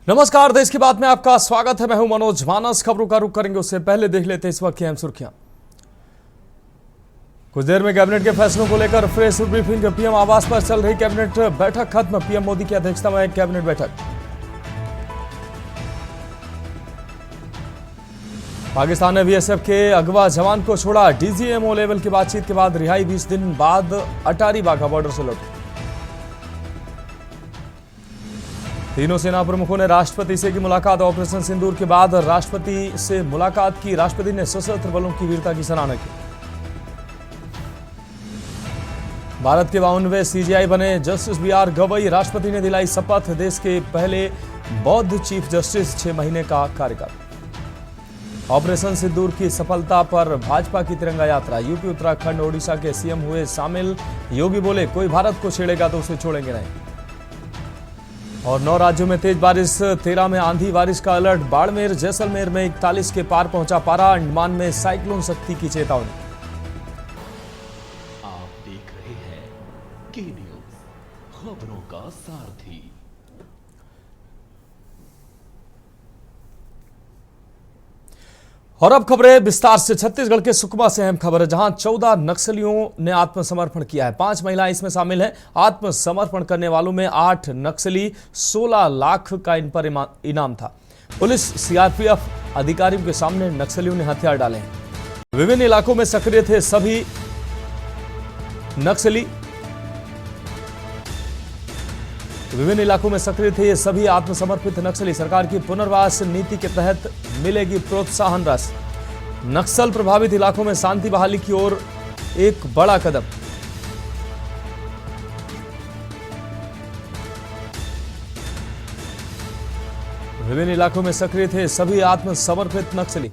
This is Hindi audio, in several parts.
नमस्कार, देश की बात में आपका स्वागत है। मैं हूं मनोज मानस। खबरों का रुख करेंगे उससे पहले देख लेते हैं इस वक्त की अहम सुर्खियां। कुछ देर में कैबिनेट के फैसलों को लेकर फ्रेश ब्रीफिंग। पीएम आवास पर चल रही कैबिनेट बैठक खत्म। पीएम मोदी की अध्यक्षता में कैबिनेट बैठक। पाकिस्तान ने बीएसएफ के अगवा जवान को छोड़ा। डीजीएमओ लेवल की बातचीत के बाद रिहाई। 20 दिन बाद अटारी वाघा बॉर्डर से लौटे। तीनों सेना प्रमुखों ने राष्ट्रपति से की मुलाकात। ऑपरेशन सिंदूर के बाद राष्ट्रपति से मुलाकात की। राष्ट्रपति ने सशस्त्र बलों की वीरता की सराहना की। भारत के 52वें सीजेआई बने जस्टिस बीआर गवई। राष्ट्रपति ने दिलाई शपथ। देश के पहले बौद्ध चीफ जस्टिस 6 महीने का कार्यकाल। ऑपरेशन सिंदूर की सफलता पर भाजपा की तिरंगा यात्रा। यूपी, उत्तराखंड, ओडिशा के सीएम हुए शामिल। योगी बोले, कोई भारत को छेड़ेगा तो उसे छोड़ेंगे नहीं। और 9 राज्यों में तेज बारिश, 13 में आंधी बारिश का अलर्ट। बाड़मेर, जैसलमेर में 41 के पार पहुंचा पारा। अंडमान में साइक्लोन शक्ति की चेतावनी। आप देख रहे हैं के न्यूज, खबरों का सारथी। और अब खबरें विस्तार से। छत्तीसगढ़ के सुकमा से अहम खबर है, जहां 14 नक्सलियों ने आत्मसमर्पण किया है। 5 महिलाएं इसमें शामिल हैं। आत्मसमर्पण करने वालों में 8 नक्सली, 16 लाख का इन पर इनाम था। पुलिस, सीआरपीएफ अधिकारियों के सामने नक्सलियों ने हथियार डाले हैं। विभिन्न इलाकों में सक्रिय थे सभी नक्सली। ये सभी आत्मसमर्पित नक्सली। सरकार की पुनर्वास नीति के तहत मिलेगी प्रोत्साहन राशि। नक्सल प्रभावित इलाकों में शांति बहाली की ओर एक बड़ा कदम। विभिन्न इलाकों में सक्रिय थे सभी आत्मसमर्पित नक्सली।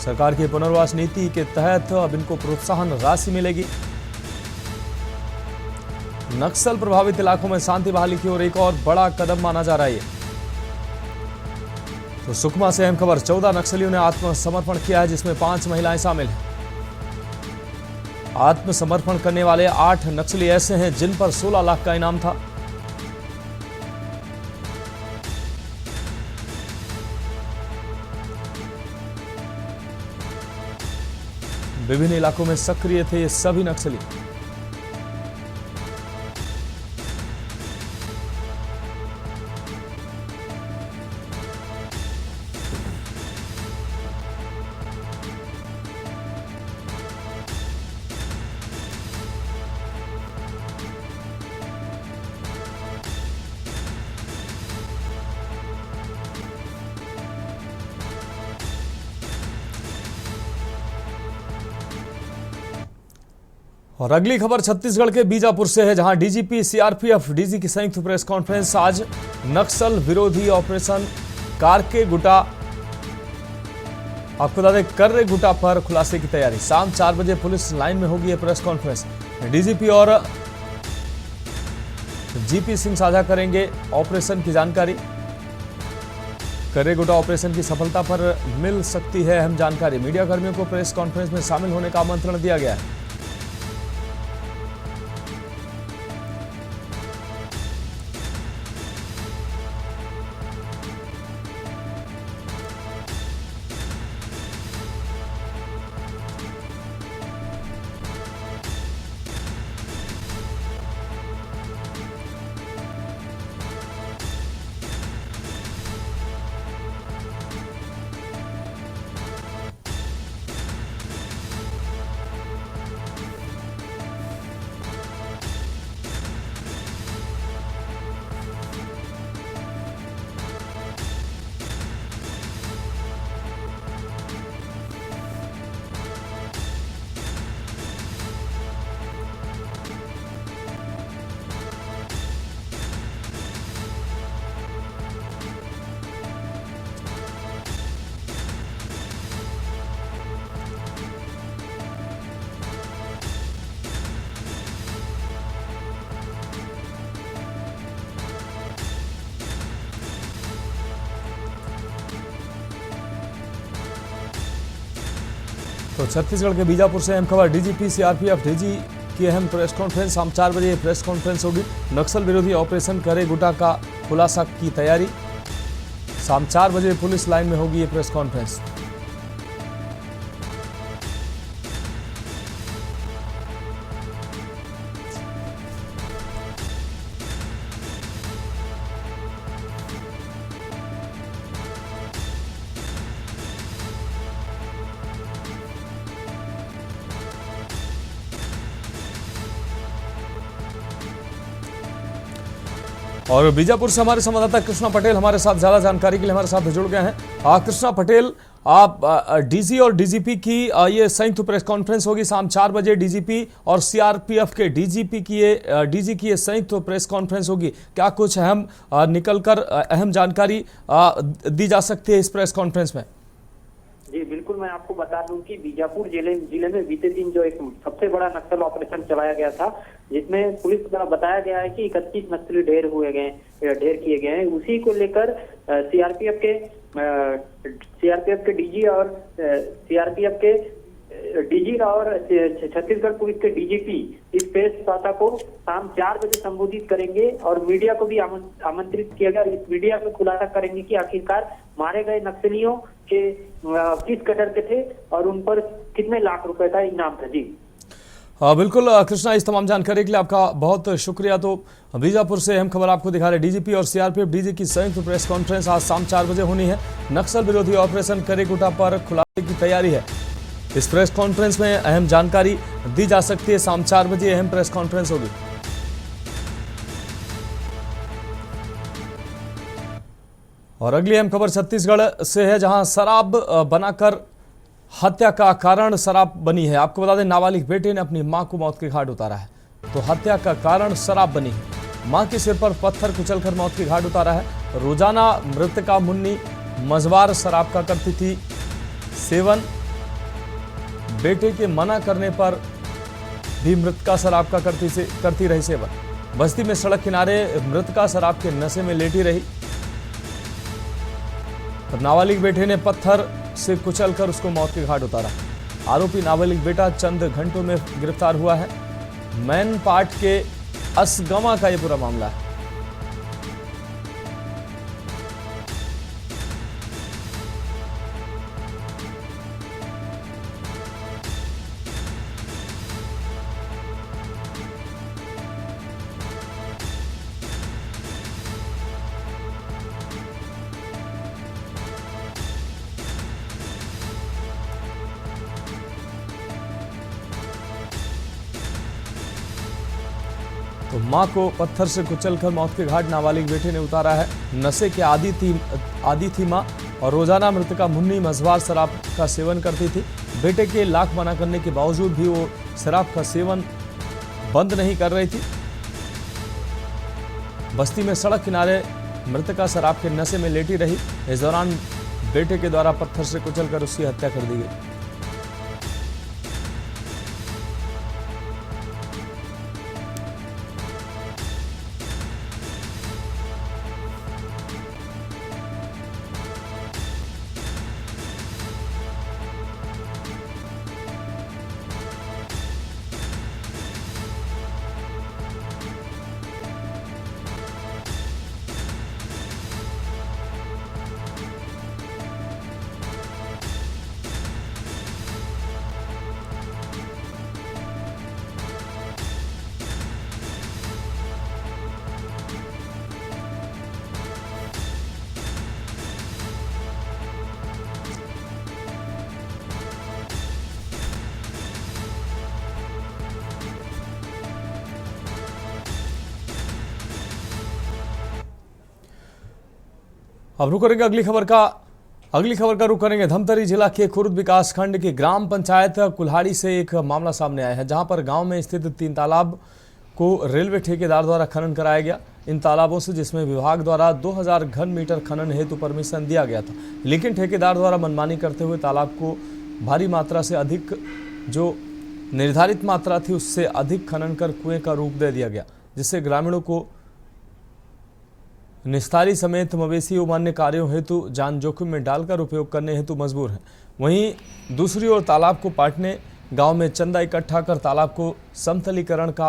सरकार की पुनर्वास नीति के तहत अब इनको प्रोत्साहन राशि मिलेगी। नक्सल प्रभावित इलाकों में शांति बहाली की ओर एक और बड़ा कदम माना जा रहा है। तो सुकमा से अहम खबर, 14 नक्सलियों ने आत्मसमर्पण किया है, जिसमें 5 महिलाएं शामिल हैं। आत्मसमर्पण करने वाले 8 नक्सली ऐसे हैं जिन पर 16 लाख का इनाम था। विभिन्न इलाकों में सक्रिय थे ये सभी नक्सली। और अगली खबर छत्तीसगढ़ के बीजापुर से है, जहां डीजीपी, सीआरपीएफ, डीजी की संयुक्त प्रेस कॉन्फ्रेंस। आज नक्सल विरोधी ऑपरेशन कार्के-गुटा, आपको बता दें कर्रे-गुटा पर खुलासे की तैयारी। शाम 4 बजे पुलिस लाइन में होगी यह प्रेस कॉन्फ्रेंस। डीजीपी और जीपी सिंह साझा करेंगे ऑपरेशन की जानकारी। कर्रे-गुटा ऑपरेशन की सफलता पर मिल सकती है अहम जानकारी। मीडिया कर्मियों को प्रेस कॉन्फ्रेंस में शामिल होने का आमंत्रण दिया गया है। तो छत्तीसगढ़ के बीजापुर से अहम खबर, डीजीपी, सीआरपीएफ, डीजी की अहम प्रेस कॉन्फ्रेंस। शाम 4 बजे प्रेस कॉन्फ्रेंस होगी। नक्सल विरोधी ऑपरेशन कर्रे-गुटा का खुलासा की तैयारी। शाम 4 बजे पुलिस लाइन में होगी ये प्रेस कॉन्फ्रेंस। और बीजापुर से हमारे संवाददाता कृष्णा पटेल हमारे साथ ज्यादा जानकारी के लिए हमारे साथ जुड़ गए हैं। कृष्णा पटेल, आप डीजी और डीजीपी की ये संयुक्त प्रेस कॉन्फ्रेंस होगी शाम 4 बजे। डीजीपी और सीआरपीएफ के डीजीपी की ये डीजी की ये संयुक्त प्रेस कॉन्फ्रेंस होगी। क्या कुछ अहम निकलकर अहम जानकारी दी जा सकती है इस प्रेस कॉन्फ्रेंस में? जी बिल्कुल, मैं आपको बता दूं कि बीजापुर जिले में बीते दिन जो एक सबसे बड़ा नक्सल ऑपरेशन चलाया गया था, जिसमें पुलिस द्वारा बताया गया है कि 31 नक्सली ढेर किए गए हैं। उसी को लेकर सीआरपीएफ के डीजी और छत्तीसगढ़ पुलिस के डीजीपी इस प्रेस वार्ता को शाम 4 बजे संबोधित करेंगे और मीडिया को भी आमंत्रित किया गया। इस मीडिया में खुलासा करेंगे कि आखिरकार मारे गए नक्सलियों के किस कदर के थे और उन पर कितने लाख रुपए का इनाम था। जी बिल्कुल कृष्णा, इस तमाम जानकारी के लिए आपका बहुत शुक्रिया। तो बीजापुर से अहम खबर आपको दिखा रहे, डीजीपी और सीआरपीएफ डीजी की संयुक्त प्रेस कॉन्फ्रेंस आज शाम 4 बजे होनी है। नक्सल विरोधी ऑपरेशन करेकुटा पर खुलासे की तैयारी है। इस प्रेस कॉन्फ्रेंस में अहम जानकारी दी जा सकती है। शाम 4 बजे अहम प्रेस कॉन्फ्रेंस होगी। और अगली अहम खबर छत्तीसगढ़ से है, जहां शराब बनाकर हत्या का कारण शराब बनी है। आपको बता दें, नाबालिग बेटे ने अपनी मां को मौत के घाट उतारा है, तो हत्या का कारण शराब बनी है। मां के सिर पर पत्थर कुचलकर मौत के घाट उतारा है। रोजाना मृतका मुन्नी मझवार शराब का करती थी सेवन। बेटे के मना करने पर भी मृतका शराब का करती रही सेवन। बस्ती में सड़क किनारे मृतका शराब के नशे में लेटी रही। तब नाबालिग बेटे ने पत्थर से कुचलकर उसको मौत के घाट उतारा। आरोपी नाबालिग बेटा चंद घंटों में गिरफ्तार हुआ है। मैनपाट के असगमा का यह पूरा मामला है। तो मां को पत्थर से कुचलकर मौत के घाट नाबालिग बेटे ने उतारा है। नशे के आदी थी मां और रोजाना मृतका मुन्नी मझवार शराब का सेवन करती थी। बेटे के लाख मना करने के बावजूद भी वो शराब का सेवन बंद नहीं कर रही थी। बस्ती में सड़क किनारे मृतका शराब के नशे में लेटी रही। इस दौरान बेटे के द्वारा पत्थर से कुचलकर उसकी हत्या कर दी गई। अब रुक करेंगे अगली खबर का रुख करेंगे। धमतरी जिला के खुर्द विकास खंड की ग्राम पंचायत कुल्हाड़ी से एक मामला सामने आया है, जहां पर गांव में स्थित 3 तालाब को रेलवे ठेकेदार द्वारा खनन कराया गया। इन तालाबों से जिसमें विभाग द्वारा 2000 घन मीटर खनन हेतु परमिशन दिया गया था, लेकिन ठेकेदार द्वारा मनमानी करते हुए तालाब को भारी मात्रा से अधिक, जो निर्धारित मात्रा थी उससे अधिक खनन कर कुएं का रूप दे दिया गया, जिससे ग्रामीणों को निस्तारी समेत मवेशी एवं अन्य कार्यों हेतु जान जोखिम में डालकर उपयोग करने हेतु मजबूर हैं। वहीं दूसरी ओर तालाब को पाटने, गांव में चंदा इकट्ठा कर तालाब को समतलीकरण का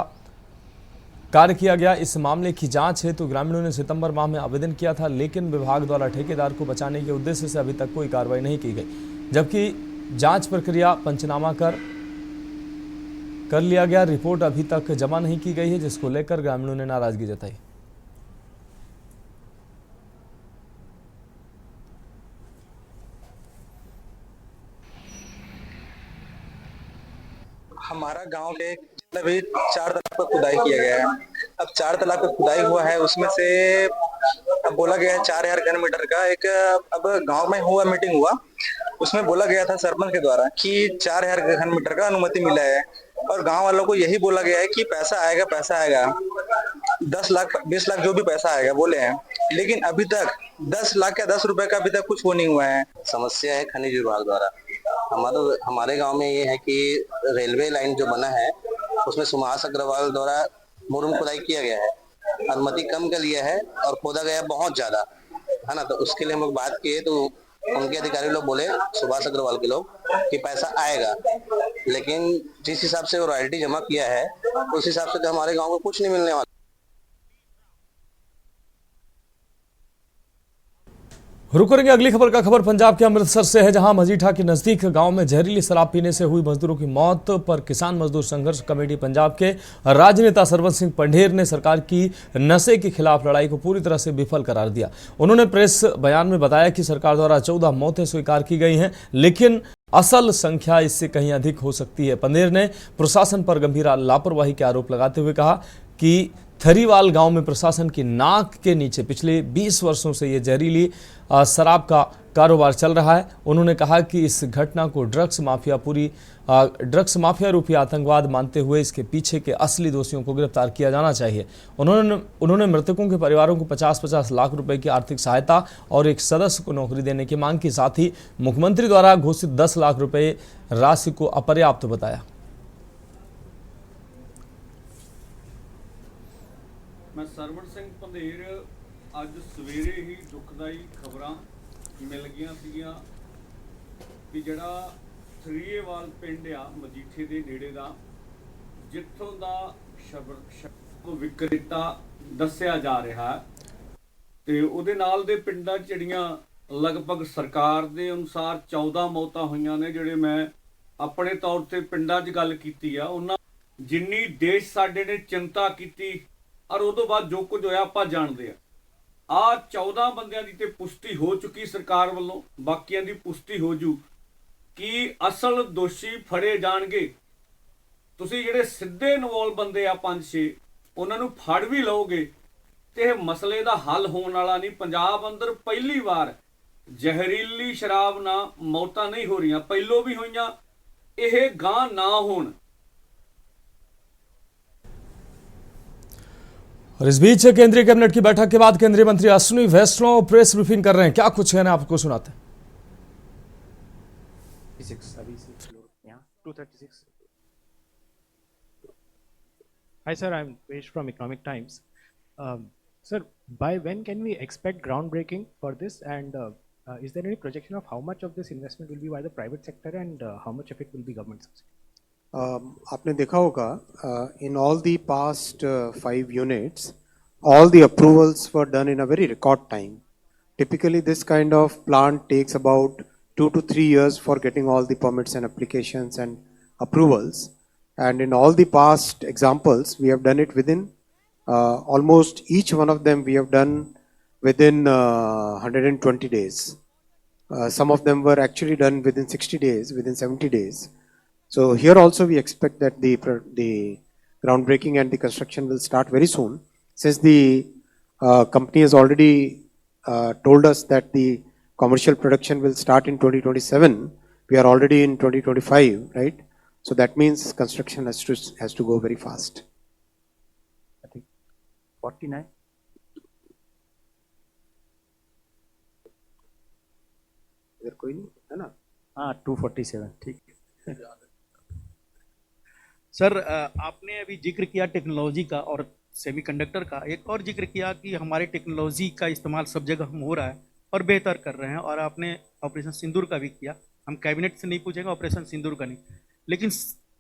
कार्य किया गया। इस मामले की जांच हेतु ग्रामीणों ने सितंबर माह में आवेदन किया था, लेकिन विभाग द्वारा ठेकेदार को बचाने के उद्देश्य से अभी तक कोई कार्रवाई नहीं की गई, जबकि जांच प्रक्रिया पंचनामा कर लिया गया। रिपोर्ट अभी तक जमा नहीं की गई है, जिसको लेकर ग्रामीणों ने नाराजगी जताई। हमारा गांव के जितना भी 4 तालाब पर खुदाई किया गया है, अब 4 तालाब पर खुदाई हुआ है, उसमें से अब बोला गया है 4000 घन मीटर का एक अब गांव में हुआ मीटिंग हुआ, उसमें बोला गया था सरपंच के द्वारा कि 4000 घन मीटर का अनुमति मिला है और गांव वालों को यही बोला गया है कि पैसा आएगा 10 लाख 20 लाख जो भी पैसा आएगा बोले हैं, लेकिन अभी तक 10 लाख या 10 रुपए का अभी तक कुछ वो नहीं हुआ है। समस्या है खनिज विभाग द्वारा। हमारे गांव में ये है कि रेलवे लाइन जो बना है उसमें सुभाष अग्रवाल द्वारा मुरुम खुदाई किया गया है, अनुमति कम का लिया है और खोदा गया बहुत ज्यादा है ना। तो उसके लिए हम लोग बात किए तो उनके अधिकारी लोग बोले, सुभाष अग्रवाल के लोग, कि पैसा आएगा, लेकिन जिस हिसाब से वो रॉयल्टी जमा किया है उस हिसाब से तो हमारे गाँव को कुछ नहीं मिलने वाला। रुक करेंगे अगली खबर का। खबर पंजाब के अमृतसर से है, जहां मजीठा के नजदीक गांव में जहरीली शराब पीने से हुई मजदूरों की मौत पर किसान मजदूर संघर्ष कमेटी पंजाब के राजनेता सरवण सिंह पंढेर ने सरकार की नशे के खिलाफ लड़ाई को पूरी तरह से विफल करार दिया। उन्होंने प्रेस बयान में बताया कि सरकार द्वारा 14 मौतें स्वीकार की गई हैं, लेकिन असल संख्या इससे कहीं अधिक हो सकती है। पंढेर ने प्रशासन पर गंभीर लापरवाही के आरोप लगाते हुए कहा कि थरीवाल गांव में प्रशासन की नाक के नीचे पिछले 20 वर्षों से ये जहरीली शराब का कारोबार चल रहा है। उन्होंने कहा कि इस घटना को ड्रग्स माफिया रूपी आतंकवाद मानते हुए इसके पीछे के असली दोषियों को गिरफ्तार किया जाना चाहिए। उन्होंने मृतकों के परिवारों को 50-50 लाख रुपए की आर्थिक सहायता और एक सदस्य को नौकरी देने की मांग की, साथ ही मुख्यमंत्री द्वारा घोषित 10 लाख रुपए राशि को अपर्याप्त बताया। मैं सरवण सिंह पंधेर अज सवेरे ही दुखदाई खबरां मिल गईयां सीगीआं कि जिहड़ा थरीएवाल पिंड आ मजीठे दे नेड़े दा, जिੱਥੋਂ ਦਾ शराब विक्रेता दस्सिया जा रहा है ते उहदे नाल दे पिंडां ਜਿਹੜੀਆਂ लगभग सरकार दे अनुसार 14 मौतां होईयां ने। ਜਿਹੜੇ मैं अपने तौर ते पिंडां 'ਚ गल कीती आ, उन्हां जिन्नी देश साडे ने चिंता कीती और उदों बाद जो कुछ होया आपां जाणदे आ 14 बंदियां दी ते पुष्टि हो चुकी सरकार वालों, बाकियां दी पुष्टि हो जू कि असल दोषी फड़े जाणगे। तुसीं जिहड़े सिद्धे इनवॉल्व बंदे आ 5-6 उन्हां नूं फड़ भी लओगे ते मसले दा हल होण वाला नहीं। पंजाब अंदर पहली बार जहरीली शराब ना मौतां नहीं हो रहीआं, पहलों भी होईआं, इह गां ना होण। और इस बीच केंद्रीय कैबिनेट की बैठक के बाद केंद्रीय मंत्री अश्विनी वैष्णव प्रेस ब्रीफिंग कर रहे हैं। क्या कुछ कहना आपको सुनाते हैं। Hi sir, I'm Vesh from Economic Times. Sir, by when can we expect groundbreaking for this, and is there any projection of how much of this investment will be by the private sector and how much of it will be government subsidy? आपने देखा होगा in all the past 5 units, all the approvals were done in a very record time. Typically, this kind of plant takes about 2 to 3 years for getting all the permits and applications and approvals. And in all the past examples, we have done it within almost each one of them. We have done within 120 days. Some of them were actually done within 60 days, within 70 days. So here also we expect that the groundbreaking and the construction will start very soon. Since the company has already told us that the commercial production will start in 2027, we are already in 2025, right? So that means construction has to go very fast. I think 49. इधर कोई नहीं है ना? हाँ 247 ठीक है। सर आपने अभी जिक्र किया टेक्नोलॉजी का और सेमीकंडक्टर का, एक और जिक्र किया कि हमारे टेक्नोलॉजी का इस्तेमाल सब जगह हम हो रहा है और बेहतर कर रहे हैं, और आपने ऑपरेशन सिंदूर का भी किया। हम कैबिनेट से नहीं पूछेंगे ऑपरेशन सिंदूर का नहीं, लेकिन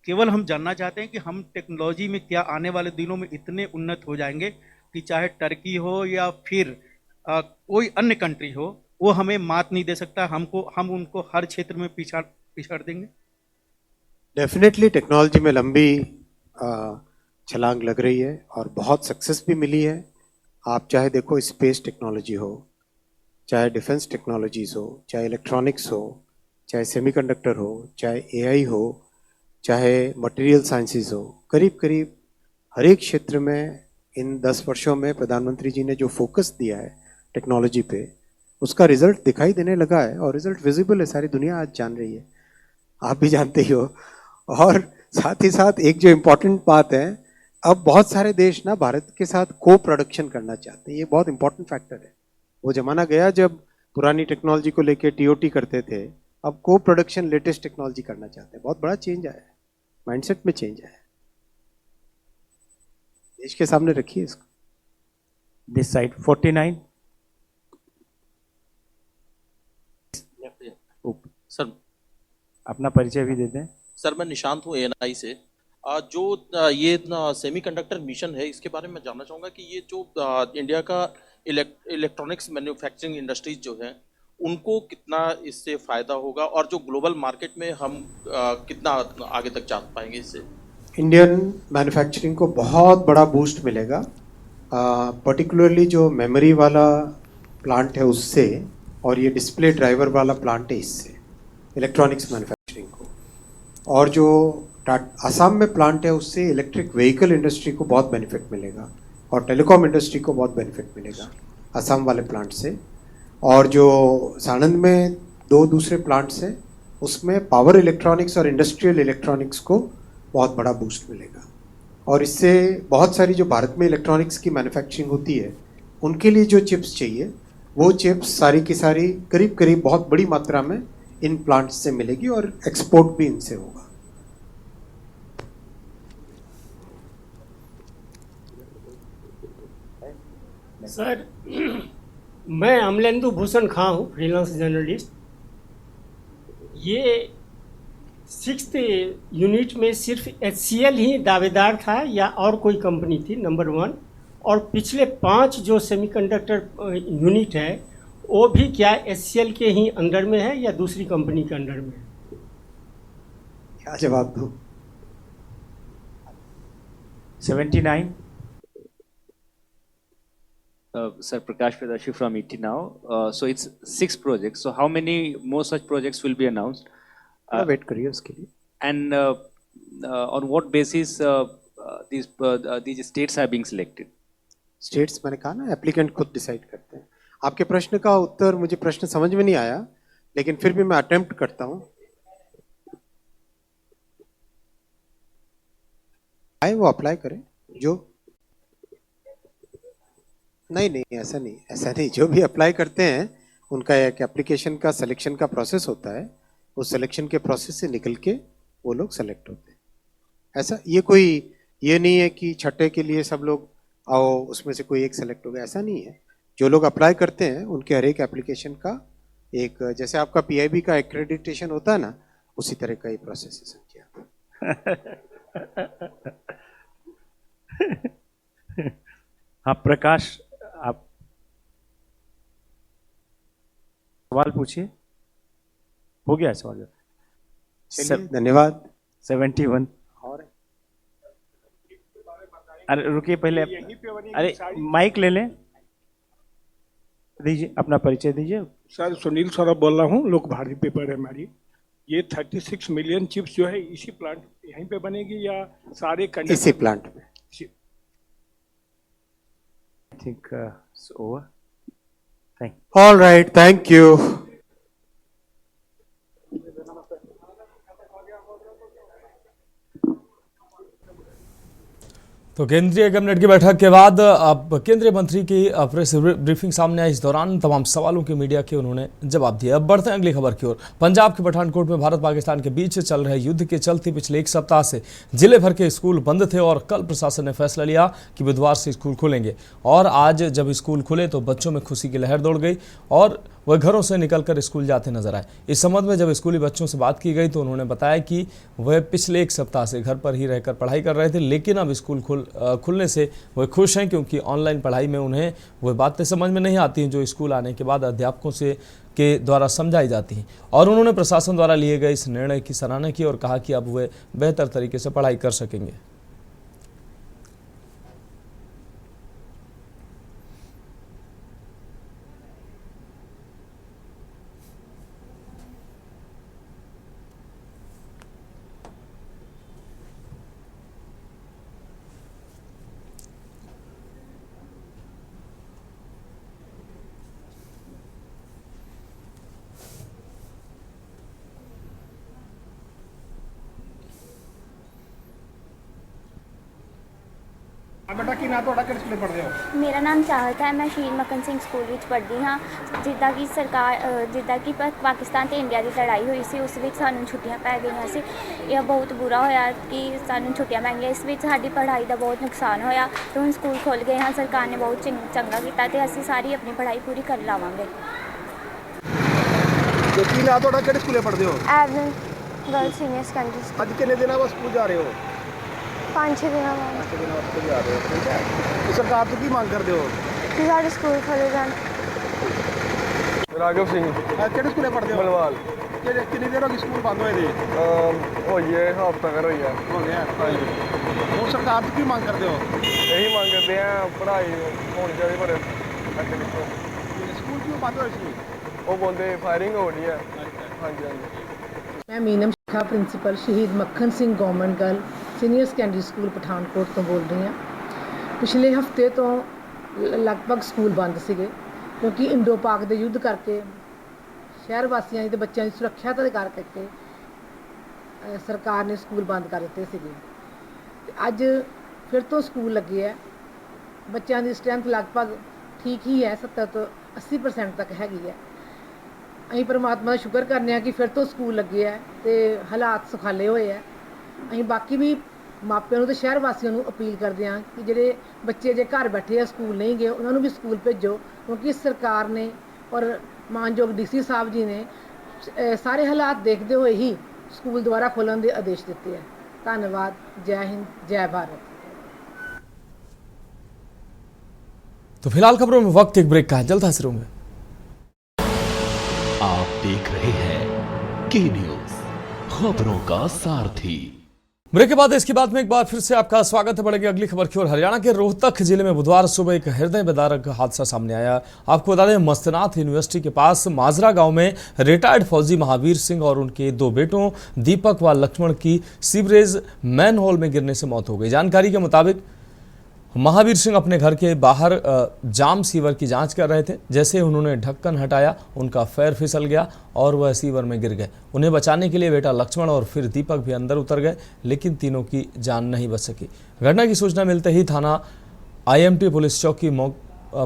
केवल हम जानना चाहते हैं कि हम टेक्नोलॉजी में क्या आने वाले दिनों में इतने उन्नत हो जाएंगे कि चाहे टर्की हो या फिर कोई अन्य कंट्री हो, वो हमें मात नहीं दे सकता। हम उनको हर क्षेत्र में पिछाड़ देंगे। डेफिनेटली टेक्नोलॉजी में लंबी छलांग लग रही है और बहुत सक्सेस भी मिली है। आप चाहे देखो स्पेस टेक्नोलॉजी हो, चाहे डिफेंस टेक्नोलॉजीज हो, चाहे इलेक्ट्रॉनिक्स हो, चाहे सेमीकंडक्टर हो, चाहे एआई हो, चाहे मटेरियल साइंसेज हो, करीब करीब हर एक क्षेत्र में इन 10 वर्षों में प्रधानमंत्री जी ने जो फोकस दिया है टेक्नोलॉजी पे, उसका रिजल्ट दिखाई देने लगा है और रिजल्ट विजिबल है, सारी दुनिया आज जान रही है, आप भी जानते ही हो। और साथ ही साथ एक जो इम्पोर्टेंट बात है, अब बहुत सारे देश ना भारत के साथ को प्रोडक्शन करना चाहते हैं, ये बहुत इंपॉर्टेंट फैक्टर है। वो जमाना गया जब पुरानी टेक्नोलॉजी को लेके टीओटी करते थे, अब को प्रोडक्शन लेटेस्ट टेक्नोलॉजी करना चाहते हैं। बहुत बड़ा चेंज आया है, माइंडसेट में चेंज आया है। देश के सामने रखिए इसको। This side 49. सर अपना परिचय भी देते हैं। सर मैं निशांत हूँ एएनआई से। जो ये सेमीकंडक्टर मिशन है, इसके बारे में जानना चाहूँगा कि ये जो इंडिया का इलेक्ट्रॉनिक्स मैन्युफैक्चरिंग इंडस्ट्रीज जो है, उनको कितना इससे फ़ायदा होगा और जो ग्लोबल मार्केट में हम कितना आगे तक जा पाएंगे इससे। इंडियन मैन्युफैक्चरिंग को बहुत बड़ा बूस्ट मिलेगा, पर्टिकुलरली जो मेमोरी वाला प्लांट है उससे, और ये डिस्प्ले ड्राइवर वाला प्लांट है इससे, इलेक्ट्रॉनिक्स मैन्युफैक्चरिंग को। और जो असम में प्लांट है उससे इलेक्ट्रिक व्हीकल इंडस्ट्री को बहुत बेनिफिट मिलेगा और टेलीकॉम इंडस्ट्री को बहुत बेनिफिट मिलेगा असम वाले प्लांट से। और जो सानंद में 2 दूसरे प्लांट्स हैं, उसमें पावर इलेक्ट्रॉनिक्स और इंडस्ट्रियल इलेक्ट्रॉनिक्स को बहुत बड़ा बूस्ट मिलेगा। और इससे बहुत सारी जो भारत में इलेक्ट्रॉनिक्स की मैन्युफैक्चरिंग होती है, उनके लिए जो चिप्स चाहिए, वो चिप्स सारी की सारी करीब करीब बहुत बड़ी मात्रा में इन प्लांट्स से मिलेगी और एक्सपोर्ट भी इनसे होगा। सर मैं अमलेंदु भूषण खां हूँ, फ्रीलांस जर्नलिस्ट। ये 6th यूनिट में सिर्फ HCL ही दावेदार था या और कोई कंपनी थी, नंबर 1। और पिछले 5 जो सेमीकंडक्टर यूनिट है, वो भी क्या HCL के ही अंडर में है या दूसरी कंपनी के अंडर में है? क्या जवाब दूँ? 79. Sir, Prakash Pradashi from ET Now. So it's 6 projects. So how many more such projects will be announced? Wait करिए उसके लिए। And on what basis these states are being selected? States मैंने कहा ना, एप्लीकेंट खुद डिसाइड करते हैं। आपके प्रश्न का उत्तर मुझे प्रश्न समझ में नहीं आया, लेकिन फिर भी मैं अटेम्प्ट करता हूँ। आए वो अप्लाई करें जो नहीं, ऐसा नहीं, जो भी अप्लाई करते हैं उनका एक एप्लीकेशन का सिलेक्शन का प्रोसेस होता है, उस सिलेक्शन के प्रोसेस से निकल के वो लोग सेलेक्ट होते हैं। ऐसा ये नहीं है कि छठे के लिए सब लोग आओ उसमें से कोई एक सेलेक्ट होगा, ऐसा नहीं है। जो लोग अप्लाई करते हैं उनके हर एक एप्लीकेशन का एक, जैसे आपका PIB का एक्रेडिटेशन होता है ना, उसी तरह का ही प्रोसेस है समझिए। हाँ प्रकाश, आप सवाल पूछिए। हो गया सवाल? धन्यवाद। 71. और अरे रुकिए पहले, अरे माइक ले लें, दीजिए अपना परिचय दीजिए। सर सुनील सौरभ बोल रहा हूँ, लोक भारती पेपर है हमारी। ये 36 मिलियन चिप्स जो है इसी प्लांट यहीं पे बनेगी या सारे इसी प्लांट में? I think it's over. Thank you. All right, thank you. तो केंद्रीय कैबिनेट की बैठक के बाद अब केंद्रीय मंत्री की प्रेस ब्रीफिंग सामने आई। इस दौरान तमाम सवालों के मीडिया के उन्होंने जवाब दिया। अब बढ़ते हैं अगली खबर की ओर। पंजाब के पठानकोट में भारत पाकिस्तान के बीच चल रहे युद्ध के चलते पिछले 1 सप्ताह से जिले भर के स्कूल बंद थे और कल प्रशासन ने फैसला लिया कि बुधवार से स्कूल खुलेंगे। और आज जब स्कूल खुले तो बच्चों में खुशी की लहर दौड़ गई और वह घरों से निकलकर स्कूल जाते नजर आए। इस संबंध में जब स्कूली बच्चों से बात की गई तो उन्होंने बताया कि वह पिछले 1 सप्ताह से घर पर ही रहकर पढ़ाई कर रहे थे, लेकिन अब स्कूल खुलने से वह खुश हैं, क्योंकि ऑनलाइन पढ़ाई में उन्हें वह बातें समझ में नहीं आती हैं जो स्कूल आने के बाद अध्यापकों के द्वारा समझाई जाती हैं। और उन्होंने प्रशासन द्वारा लिए गए इस निर्णय की सराहना की और कहा कि अब वे बेहतर तरीके से पढ़ाई कर सकेंगे। बेटा की ना ਤੁਹਾਡਾ ਕਿਹੜੇ ਸਕੂਲੇ ਪੜ੍ਹਦੇ ਹੋ? ਮੇਰਾ ਨਾਮ ਚਾਹਤ ਹੈ। ਮੈਂ ਸ਼ਹੀਦ ਮੱਖਣ ਸਿੰਘ ਸਕੂਲ ਵਿੱਚ ਪੜ੍ਹਦੀ ਹਾਂ। ਜਿੱਦਾਂ ਕਿ ਜਿੱਦਾਂ ਕਿ ਪਾਕਿਸਤਾਨ ਤੇ ਇੰਡੀਆ ਦੀ ਲੜਾਈ ਹੋਈ ਸੀ, ਉਸ ਵਿੱਚ ਸਾਨੂੰ ਛੁੱਟੀਆਂ ਪੈ ਗਈਆਂ ਸੀ। ਇਹ ਬਹੁਤ ਬੁਰਾ ਹੋਇਆ ਕਿ ਸਾਨੂੰ ਛੁੱਟੀਆਂ ਪੈ ਗਈਆਂ। ਇਸ ਵਿੱਚ ਸਾਡੀ ਪੜ੍ਹਾਈ ਦਾ ਬਹੁਤ ਨੁਕਸਾਨ ਹੋਇਆ ਤੇ ਹੁਣ ਸਕੂਲ ਖੁੱਲ੍ਹ ਗਏ ਹਨ। ਸਰਕਾਰ ਨੇ ਬਹੁਤ ਚੰਗਾ ਕੀਤਾ ਤੇ ਅਸੀਂ ਸਾਰੀ ਆਪਣੀ ਪੜ੍ਹਾਈ ਪੂਰੀ ਕਰ ਲਾਵਾਂਗੇ। ਤੇ ਕੀ ਨਾ ਤੁਹਾਡਾ ਕਿਹੜੇ ਸਕੂਲੇ ਪੜ੍ਹਦੇ ਹੋ? Avon girl senior secondary school. ਅੱਜ ਕਿੰਨੇ ਦਿਨਾਂ ਬਾਅਦ ਸਕੂਲ ਜਾ ਰਹੇ ਹੋ? 5-6 ਦਿਨਾਂ ਬਾਅਦ। 5 ਦਿਨਾਂ ਬਾਅਦ ਸਕੂਲ ਜਾ ਰਹੇ ਹੋ, ਠੀਕ ਹੈ। ਤੇ ਸਰਕਾਰ ਤੋਂ ਕੀ ਮੰਗ ਕਰਦੇ ਹੋ? ਕਿ ਸਾਡੇ ਸਕੂਲ ਖੁੱਲ੍ਹ ਜਾਣ। ਰਾਘਵ ਸਿੰਘ। ਕਿਹੜੇ ਸਕੂਲੇ ਪੜ੍ਹਦੇ ਹੋ? ਮਲਵਾਲ। ਕਿੰਨੀ ਦੇਰ ਹੋ ਗਈ ਸਕੂਲ ਬੰਦ ਹੋਏ ਦੇ? ਹੋਈ ਹੈ ਹਫ਼ਤਾ ਕਰ ਹੋਈ ਹੈ। ਹੋ ਗਿਆ। ਹਾਂਜੀ। ਹੁਣ ਸਰਕਾਰ ਤੋਂ ਕੀ ਮੰਗ ਕਰਦੇ ਹੋ? ਇਹੀ ਮੰਗ ਕਰਦੇ ਆ ਪੜ੍ਹਾਈ ਹੋਣੀ ਚਾਹੀਦੀ, ਪਰ ਅੱਗੇ ਲਿਖੋ। ਸਕੂਲ ਕਿਉਂ ਬੰਦ ਹੋਏ ਸੀ? ਉਹ ਬੋਲਦੇ ਫਾਇਰਿੰਗ ਹੋ ਰਹੀ ਹੈ। ਹਾਂਜੀ ਹਾਂਜੀ। मैं मीनम शिखा प्रिंसीपल शहीद मक्खन Singh government girl senior secondary school Pathankot तो बोल रही हाँ। पिछले हफ्ते तो लगभग स्कूल बंद सीगे क्योंकि इंडो पाक के युद्ध करके शहर वासियों की बच्चों की सुरक्षा के करके सरकार ने स्कूल बंद कर दिते सीगे। अज फिर तो स्कूल लगे है। बच्चों की स्ट्रेंथ लगभग ठीक ही है, 70 तो 80% तक हैगी है। ਅਸੀਂ परमात्मा का शुक्र करने कि फिर तो स्कूल लगे है तो हालात सुखाले हुए है। ਅਸੀਂ बाकी भी मापिਆਂ ਨੂੰ ਤੇ ਸ਼ਹਿਰ ਵਾਸੀਆਂ ਨੂੰ अपील करते हैं कि ਜਿਹੜੇ ਬੱਚੇ ਜੇ घर बैठे स्कूल नहीं गए उन्होंने भी स्कूल भेजो, क्योंकि सरकार ने और मानयोग DC साहब जी ने सारे हालात देखते हुए ही स्कूल दोबारा खोलने के आदेश दिते हैं। धन्यवाद। जय हिंद, जय भारत। तो फिलहाल खबरों में वक्त एक ब्रेक का है, जल्द हाजिर होंगे। आप देख रहे हैं के न्यूज, खबरों का सारथी। ब्रेक के बाद इसके बाद में एक बार फिर से आपका स्वागत है। बढ़ेगी अगली खबर की ओर। हरियाणा के रोहतक जिले में बुधवार सुबह एक हृदय विदारक हादसा सामने आया। आपको बता दें, मस्तनाथ यूनिवर्सिटी के पास माजरा गांव में रिटायर्ड फौजी महावीर सिंह और उनके 2 बेटों दीपक व लक्ष्मण की सीवरेज मैन होल में गिरने से मौत हो गई। जानकारी के मुताबिक महावीर सिंह अपने घर के बाहर जाम सीवर की जांच कर रहे थे। जैसे उन्होंने ढक्कन हटाया, उनका पैर फिसल गया और वह सीवर में गिर गए। उन्हें बचाने के लिए बेटा लक्ष्मण और फिर दीपक भी अंदर उतर गए, लेकिन तीनों की जान नहीं बच सकी। घटना की सूचना मिलते ही थाना IMT पुलिस चौकी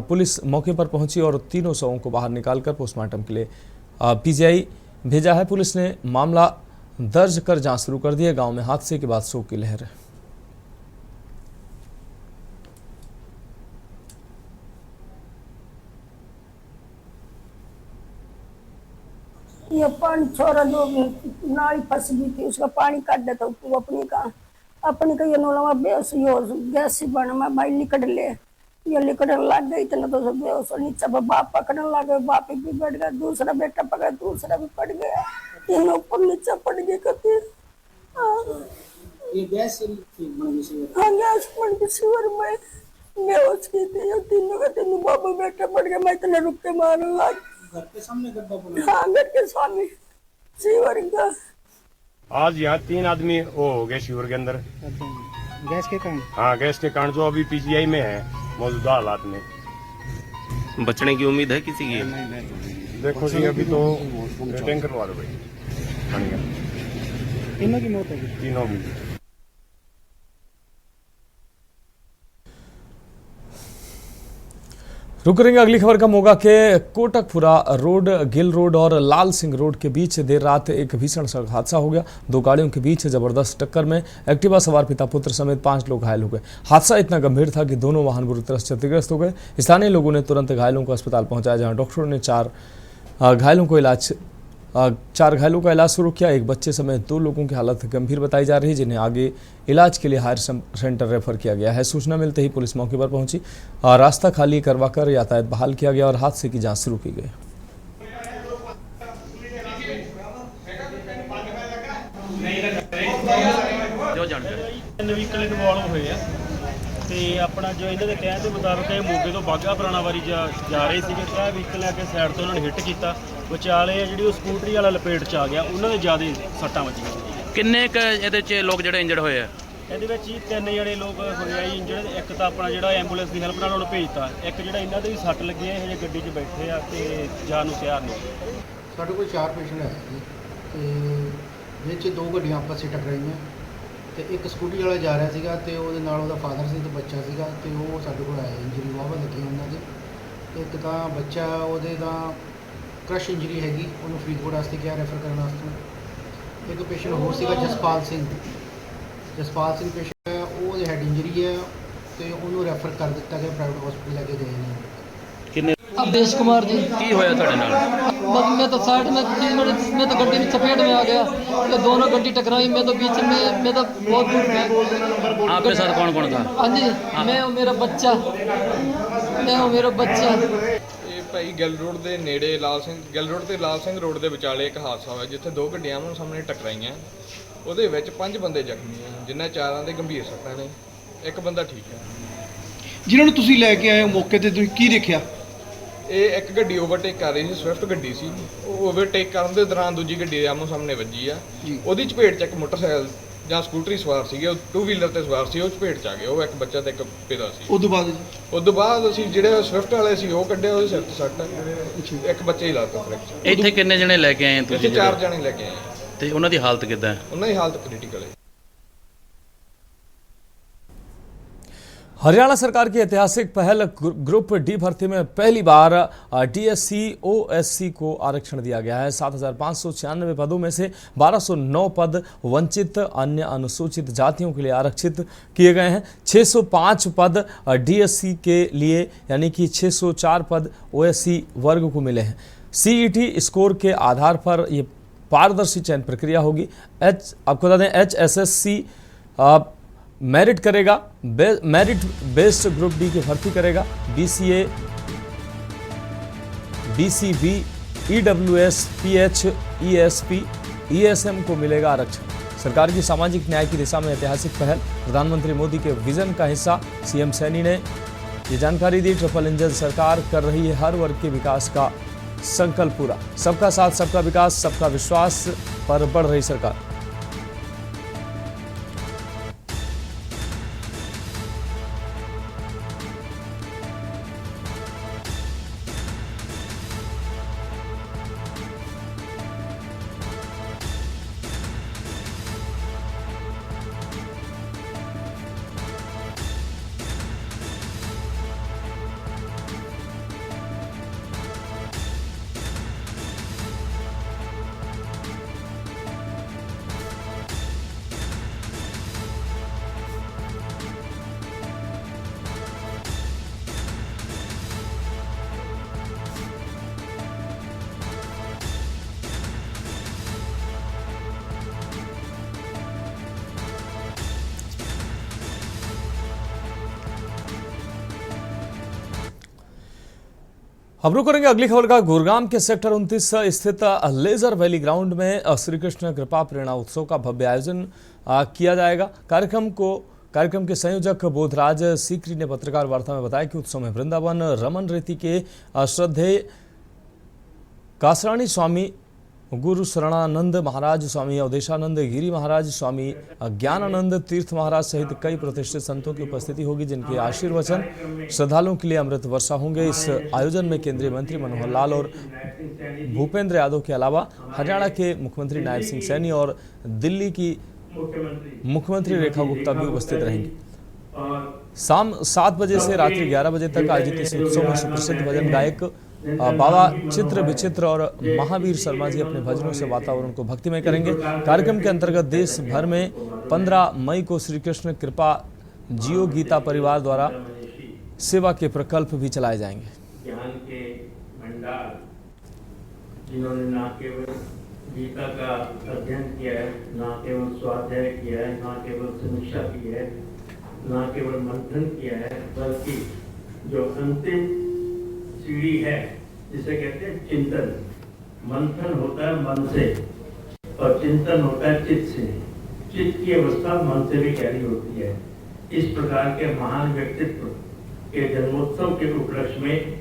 पुलिस मौके पर पहुंची और तीनों शवों को बाहर निकालकर पोस्टमार्टम के लिए PGI भेजा है। पुलिस ने मामला दर्ज कर जाँच शुरू कर दी है। गाँव में हादसे के बाद शोक की लहर है। ये पानी छोड़ा दो नाली फंस गई थी, उसका पानी काट देता तू अपनी का ये नोला बेहोश गैस से बना मैं भाई लिकड़ ले ये लिकड़ने लग गई इतना तो सब बेहोश नीचे बाप पकड़ने लग गए, बाप भी बढ़ गया, दूसरा बेटा पकड़ा, दूसरा भी पड़ गया, तीनों ऊपर नीचे पड़ गए कहते। ये गैस बन गई। हाँ गैस बन गई सीवर में बेहोश की थी। तीनों का तीनों बाबा बेटा पड़ गया। मैं इतने रुक के मारने लग। घर के सामने गड्ढा बना? हाँ घर के सामने सीवर का। आज यहाँ 3 आदमी वो हो गए सीवर के अंदर गैस के कारण। हाँ गैस के कारण, जो अभी PGI में है मौजूदा हालात में। बचने की उम्मीद है किसी की? देखो जी अभी तो रिटर्न करवा दो भाई। तीनों की मौत होगी? तीनों की। रुक करेंगे अगली खबर का। मोगा के कोटकपुरा रोड, गिल रोड और लाल सिंह रोड के बीच देर रात एक भीषण सड़क हादसा हो गया। 2 गाड़ियों के बीच जबरदस्त टक्कर में एक्टिवा सवार पिता पुत्र समेत 5 लोग घायल हो गए। हादसा इतना गंभीर था कि दोनों वाहन बुरी तरह से क्षतिग्रस्त हो गए। स्थानीय लोगों ने तुरंत घायलों को अस्पताल पहुंचाया, जहां डॉक्टरों ने घायलों को इलाज 4 घायलों का इलाज शुरू किया। एक बच्चे समेत 2 लोगों की हालत गंभीर बताई जा रही है, जिन्हें आगे इलाज के लिए हायर सेंटर रेफर किया गया है। सूचना मिलते ही पुलिस मौके पर पहुंची, रास्ता खाली करवाकर यातायात बहाल किया गया और हादसे की जांच शुरू की गई। ਜੋ ਜਾਣਕਾਰੀ ਵਹੀਕਲ ਇਨਵੋਲਵ ਹੋਏ ਆ ਤੇ ਆਪਣਾ ਜੋ ਇਹਨਾਂ ਦੇ ਕਹਿਣ ਦੇ ਮੁਤਾਬਕ ਇਹ ਮੋਗੇ ਤੋਂ ਬਾਘਾ ਪੁਰਾਣਾ ਵਾਰੀ ਜਾ ਰਹੇ ਸੀਗੇ ਤੇ ਇਹ ਵਹੀਕਲ ਆ ਕੇ ਸਾਈਡ ਤੋਂ ਉਹਨਾਂ ਨੇ ਹਿੱਟ ਕੀਤਾ। ਵਿਚਾਲੇ ਜਿਹੜੀ ਉਹ ਸਕੂਟਰੀ ਵਾਲਾ ਲਪੇਟ 'ਚ ਆ ਗਿਆ, ਉਹਨਾਂ ਦੇ ਜ਼ਿਆਦਾ ਸੱਟਾਂ ਵੱਜੀਆਂ। ਕਿੰਨੇ ਕ ਇਹਦੇ 'ਚ ਲੋਕ ਜਿਹੜੇ ਇੰਜਰਡ ਹੋਏ ਆ? ਇਹਦੇ ਵਿੱਚ ਹੀ 3 ਜਣੇ ਲੋਕ ਹੋਏ ਆ ਇੰਜਰਡ। ਇੱਕ ਤਾਂ ਆਪਣਾ ਜਿਹੜਾ ਐਂਬੂਲੈਂਸ ਦੀ ਹੈਲਪ ਨਾਲ ਉਹਨੂੰ ਭੇਜਤਾ, ਇੱਕ ਜਿਹੜਾ ਇਹਨਾਂ ਦੇ ਵੀ ਸੱਟ ਲੱਗੀ ਹੈ, ਇਹ ਹਜੇ ਗੱਡੀ 'ਚ ਬੈਠੇ ਆ ਤੇ ਜਾਣ ਨੂੰ ਤਿਆਰ ਨਹੀਂ। ਸਾਡੇ ਕੋਲ 4 ਪੇਸ਼ੈਂਟ ਆਏ ਜੀ ਤੇ ਜਿਹਦੇ 'ਚ 2 ਗੱਡੀਆਂ ਆਪਸ 'ਚ ਟਕਰਾਈਆਂ ਤੇ ਇੱਕ ਸਕੂਟੀ ਵਾਲਾ ਜਾ ਰਿਹਾ ਸੀਗਾ ਤੇ ਉਹਦੇ ਨਾਲ ਉਹਦਾ ਫਾਦਰ ਸੀ ਤੇ ਬੱਚਾ ਸੀਗਾ ਤੇ ਉਹ ਸਾਡੇ ਕੋਲ ਆਇਆ। ਇੰਜਰੀ ਵਾਹਵਾ ਲੱਗੀ ਉਹਨਾਂ ਦੇ। ਇੱਕ ਤਾਂ ਬੱਚਾ ਉਹਦੇ ਤਾਂ ਕ੍ਰਸ਼ ਇੰਜਰੀ ਹੈਗੀ, ਉਹਨੂੰ ਫਰੀਦਕੋਟ ਵਾਸਤੇ ਕਿਹਾ ਰੈਫਰ ਕਰਨ ਵਾਸਤੇ। ਇੱਕ ਪੇਸ਼ੈਂਟ ਹੋਰ ਸੀਗਾ ਜਸਪਾਲ ਸਿੰਘ ਪੇਸ਼ੈਂਟ ਹੈ, ਉਹਦੇ ਹੈਡ ਇੰਜਰੀ ਹੈ ਤੇ ਉਹਨੂੰ ਰੈਫਰ ਕਰ ਦਿੱਤਾ ਗਿਆ, ਪ੍ਰਾਈਵੇਟ ਹਸਪੀਟਲ ਲੈ ਕੇ ਗਏ ਨੇ। ਕਿੰਨੇ? अवधेश कुमार जी। की होया ਤੁਹਾਡੇ ਨਾਲ? बस मैं तो साइड में थी, मैं तो गड्डी में चपेट में आ गया, तो दोनों गड्डी टकराई, मैं तो बीच में, मैं तो बहुत दूर में। आपके साथ कौन कौन था? हाँ जी, मैं और मेरा बच्चा, मैं और मेरा बच्चा। ਇਹ ਭਾਈ ਗਿੱਲ ਰੋਡ ਦੇ ਨੇੜੇ ਗਿੱਲ ਰੋਡ ਤੇ ਲਾਲ ਸਿੰਘ ਰੋਡ ਦੇ ਵਿਚਾਲੇ ਇੱਕ ਹਾਦਸਾ ਹੋਇਆ ਜਿੱਥੇ 2 ਗੱਡੀਆਂ ਆਮੋ ਸਾਹਮਣੇ ਟਕਰਾਈਆਂ। ਉਹਦੇ ਵਿੱਚ 5 ਬੰਦੇ ਜ਼ਖਮੀ ਆ, ਜਿਨ੍ਹਾਂ 4 ਦੇ ਗੰਭੀਰ ਸੱਟਾਂ ਨੇ, ਇੱਕ ਬੰਦਾ ਠੀਕ ਹੈ। ਜਿਨ੍ਹਾਂ ਨੂੰ ਤੁਸੀਂ ਲੈ ਕੇ ਆਏ ਹੋ ਮੌਕੇ ਤੇ, ਤੁਸੀਂ ਕੀ ਦੇਖਿਆ? ਇਹ ਇੱਕ ਗੱਡੀ ਓਵਰਟੇਕ ਕਰ ਰਹੀ ਸੀ, ਸਵਿਫਟ ਗੱਡੀ ਸੀ। ਉਹ ਓਵਰਟੇਕ ਕਰਨ ਦੇ ਦੌਰਾਨ ਦੂਜੀ ਗੱਡੀ ਆਮੋ ਸਾਹਮਣੇ ਵੱਜੀ ਆ। ਉਹਦੀ ਚਪੇਟ 'ਚ ਇੱਕ ਮੋਟਰਸਾਈਕਲ ਜਾਂ ਸਕੂਟਰੀ ਸਵਾਰ ਸੀਗੇ, ਉਹ 2 ਵੀਲਰ ਤੇ ਸਵਾਰ ਸੀ, ਉਹ ਚਪੇਟ 'ਚ ਆ ਗਏ। ਉਹ ਇੱਕ ਬੱਚਾ ਤੇ ਇੱਕ ਪਿਤਾ ਸੀ। ਉਸ ਤੋਂ ਬਾਅਦ ਅਸੀਂ ਜਿਹੜੇ ਸਵਿਫਟ ਵਾਲੇ ਸੀ ਉਹ ਕੱਢਿਆ, ਉਹਦੇ ਸਿਰ 'ਤੇ ਸੱਟ, ਇੱਕ ਬੱਚੇ ਹੀ ਲਾਤਾ ਫ੍ਰੈਕਚਰ। ਇੱਥੇ ਕਿੰਨੇ ਜਣੇ ਲੈ ਕੇ ਆਏ ਤੁਸੀਂ? 4 ਜਣੇ ਲੈ ਕੇ ਆਏ। ਤੇ ਉਹਨਾਂ ਦੀ ਹਾਲਤ ਕਿੱਦਾਂ? ਉਹਨਾਂ ਦੀ ਹਾਲਤ ਕ੍ਰਿਟੀਕਲ ਹੈ। हरियाणा सरकार की ऐतिहासिक पहल ग्रुप डी भर्ती में पहली बार डीएससी ओएससी को आरक्षण दिया गया है। 7,596 पदों में से 1,209 पद वंचित अन्य अनुसूचित जातियों के लिए आरक्षित किए गए हैं। 605 पद डीएससी के लिए यानी कि 604 पद ओएससी वर्ग को मिले हैं। सीईटी स्कोर के आधार पर ये पारदर्शी चयन प्रक्रिया होगी। आपको बता दें HSSC मेरिट करेगा, मेरिट बेस्ड ग्रुप डी की भर्ती करेगा। BCA, BCB, EWS, PH, ESP, ESM को मिलेगा आरक्षण। सरकार की सामाजिक न्याय की दिशा में ऐतिहासिक पहल, प्रधानमंत्री मोदी के विजन का हिस्सा। सीएम सैनी ने ये जानकारी दी। ट्रिपल इंजन सरकार कर रही है हर वर्ग के विकास का संकल्प पूरा। सबका साथ, सबका विकास, सबका विश्वास पर बढ़ रही सरकार। हम रुक करेंगे अगली खबर का। गुरुग्राम के सेक्टर 29 स्थित लेजर वैली ग्राउंड में श्री कृष्ण कृपा प्रेरणा उत्सव का भव्य आयोजन किया जाएगा। कार्यक्रम के संयोजक बोधराज सीकरी ने पत्रकार वार्ता में बताया कि उत्सव में वृंदावन रमन रीति के श्रद्धेय कासराणी स्वामी, गुरु शरणानंद महाराज, स्वामी अवधेशानंद गिरी महाराज, स्वामी ज्ञानानंद तीर्थ महाराज सहित कई प्रतिष्ठित संतों की उपस्थिति होगी, जिनके आशीर्वचन श्रद्धालुओं के लिए अमृत वर्षा होंगे। इस आयोजन में केंद्रीय मंत्री मनोहर लाल और भूपेंद्र यादव के अलावा हरियाणा के मुख्यमंत्री नायब सिंह सैनी और दिल्ली की मुख्यमंत्री रेखा गुप्ता भी उपस्थित रहेंगी। शाम 7 बजे से रात्रि 11 बजे तक आयोजित इस उत्सव में सुप्रसिद्ध भजन गायक बाबा चित्र विचित्र और महावीर शर्मा जी अपने भजनों से वातावरण को भक्तिमय करेंगे। कार्यक्रम के अंतर्गत देश भर में 15 मई को श्री कृष्ण कृपा जियो गीता परिवार द्वारा सेवा के प्रकल्प भी चलाए जाएंगे। जिन्होंने न केवल गीता का अध्ययन किया है, न केवल स्वाध्याय किया है, न केवल समीक्षा की है, न केवल मंथन किया है, बल्कि जो अंतिम सीढ़ी है जिसे कहते हैं चिंतन। मंथन होता है मन से और चिंतन होता है चित्त से। चित्त की अवस्था मन से भी गहरी होती है। इस प्रकार के महान व्यक्तित्व के जन्मोत्सव के उपलक्ष्य में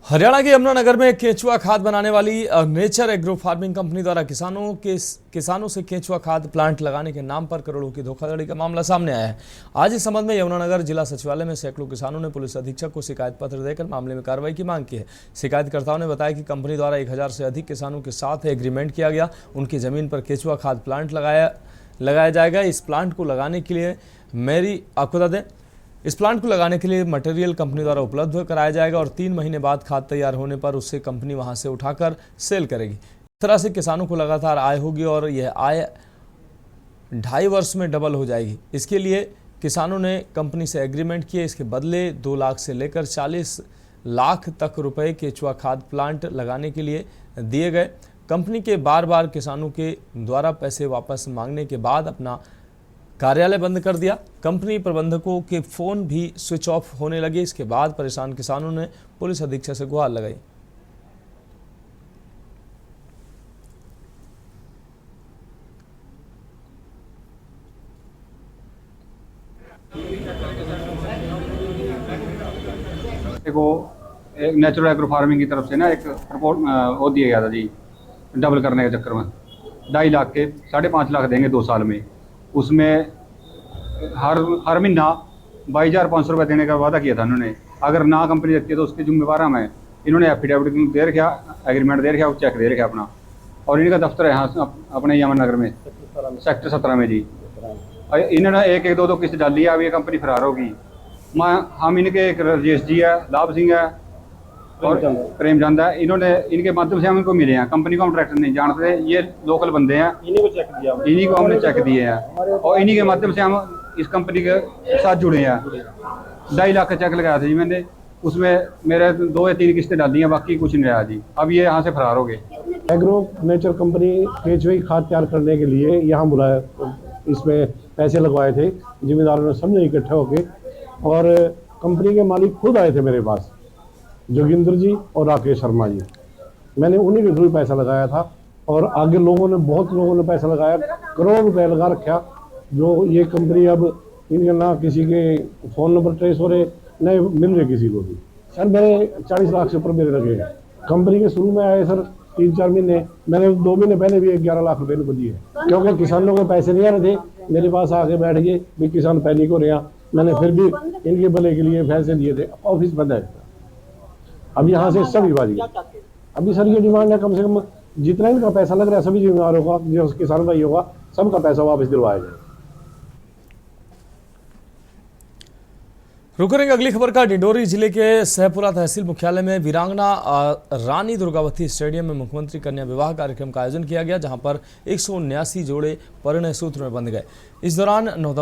हरियाणा के यमुनानगर में केंचुआ खाद बनाने वाली नेचर एग्रो फार्मिंग कंपनी द्वारा किसानों से केंचुआ खाद प्लांट लगाने के नाम पर करोड़ों की धोखाधड़ी का मामला सामने आया है। आज इस संबंध में यमुनानगर जिला सचिवालय में सैकड़ों किसानों ने पुलिस अधीक्षक को शिकायत पत्र देकर मामले में कार्रवाई की मांग की है। शिकायतकर्ताओं ने बताया कि कंपनी द्वारा 1000 से अधिक किसानों के साथ एग्रीमेंट किया गया। उनकी जमीन पर केंचुआ खाद प्लांट लगाया जाएगा। इस प्लांट को लगाने के लिए मटेरियल कंपनी द्वारा उपलब्ध कराया जाएगा और 3 महीने बाद खाद तैयार होने पर उससे कंपनी वहां से उठाकर सेल करेगी। इस तरह से किसानों को लगातार आय होगी और यह आय 2.5 वर्ष में डबल हो जाएगी। इसके लिए किसानों ने कंपनी से एग्रीमेंट किए। इसके बदले 2 लाख से लेकर 40 लाख तक रुपए केंचुआ खाद प्लांट लगाने के लिए दिए गए। कंपनी के बार किसानों के द्वारा पैसे वापस मांगने के बाद अपना कार्यालय बंद कर दिया। कंपनी प्रबंधकों के फोन भी स्विच ऑफ होने लगे। इसके बाद परेशान किसानों ने पुलिस अधीक्षक से गुहार लगाई। एक नेचुरल एग्रो फार्मिंग की तरफ से ना एक रिपोर्ट वो दिया गया था जी, डबल करने के चक्कर में 2.5 लाख के 5.5 लाख देंगे 2 साल में। उसमें हर महीना 22,500 रुपये देने का वादा किया था उन्होंने। अगर ना कंपनी देती है तो उसके जिम्मेवार हम हैं। इन्होंने एफिडेविट दे रखा, एग्रीमेंट दे रखा, चेक दे रखा अपना। और इनका दफ्तर है यहाँ अपने यमुनानगर में सेक्टर 17 में जी। इन्होंने 1-2 किस्त डाली है। अब ये कंपनी फरार होगी। हम इनके एक राजेश जी है, लाभ सिंह है और प्रेमचंद है। इन्होंने इनके माध्यम से हम इनको मिले हैं। कंपनी को हम डायरेक्टर नहीं जानते, ये लोकल बंदे हैं। इन्हीं को हमने चेक दिए हैं और इन्हीं के माध्यम से हम इस कंपनी के साथ जुड़े हैं। 2.5 लाख का चेक लगाया था जी मैंने। उसमें मेरे 2 या 3 किस्तें डाली हैं, बाकी कुछ नहीं रहा जी। अब ये यहाँ से फरार हो गए। एग्रो नेचर कंपनी केंचुए खाद तैयार करने के लिए यहाँ बुलाया, इसमें पैसे लगवाए थे जिम्मेदारों ने सबने इकट्ठे होके। और कंपनी के मालिक खुद आए थे मेरे पास, जोगिंदर जी और राकेश शर्मा जी। मैंने उन्हीं के थ्रू पैसा लगाया था और आगे बहुत लोगों ने पैसा लगाया, करोड़ रुपए लगा रखा। जो ये कंपनी अब इनके ना किसी के फ़ोन नंबर ट्रेस हो रहे, नहीं मिल रहे किसी को भी। सर मेरे 40 लाख से ऊपर मेरे लगे। कंपनी के शुरू में आए सर 3-4 महीने, मैंने 2 महीने पहले भी 11 लाख रुपए इनको दिए, क्योंकि किसानों के पैसे नहीं आ रहे थे। मेरे पास आके बैठ गए भी किसान पैनिक हो रहे हैं। मैंने फिर भी इनके भले के लिए पैसे दिए थे। ऑफिस बंद है अब, यहाँ से सभी बाजी। अभी सर ये डिमांड है कम से कम जितना इनका पैसा लग रहा है सभी जिम्मेदारों का, जो किसान भाई होगा सबका पैसा वापस दिलवाया जाए। रुक करेंगे अगली खबर का। डिंडोरी जिले के सहपुरा तहसील मुख्यालय में वीरांगना रानी दुर्गावती स्टेडियम में मुख्यमंत्री कन्या विवाह कार्यक्रम का आयोजन किया गया, जहां पर 179 जोड़े परिणय सूत्र में बंध गए। इस दौरान नव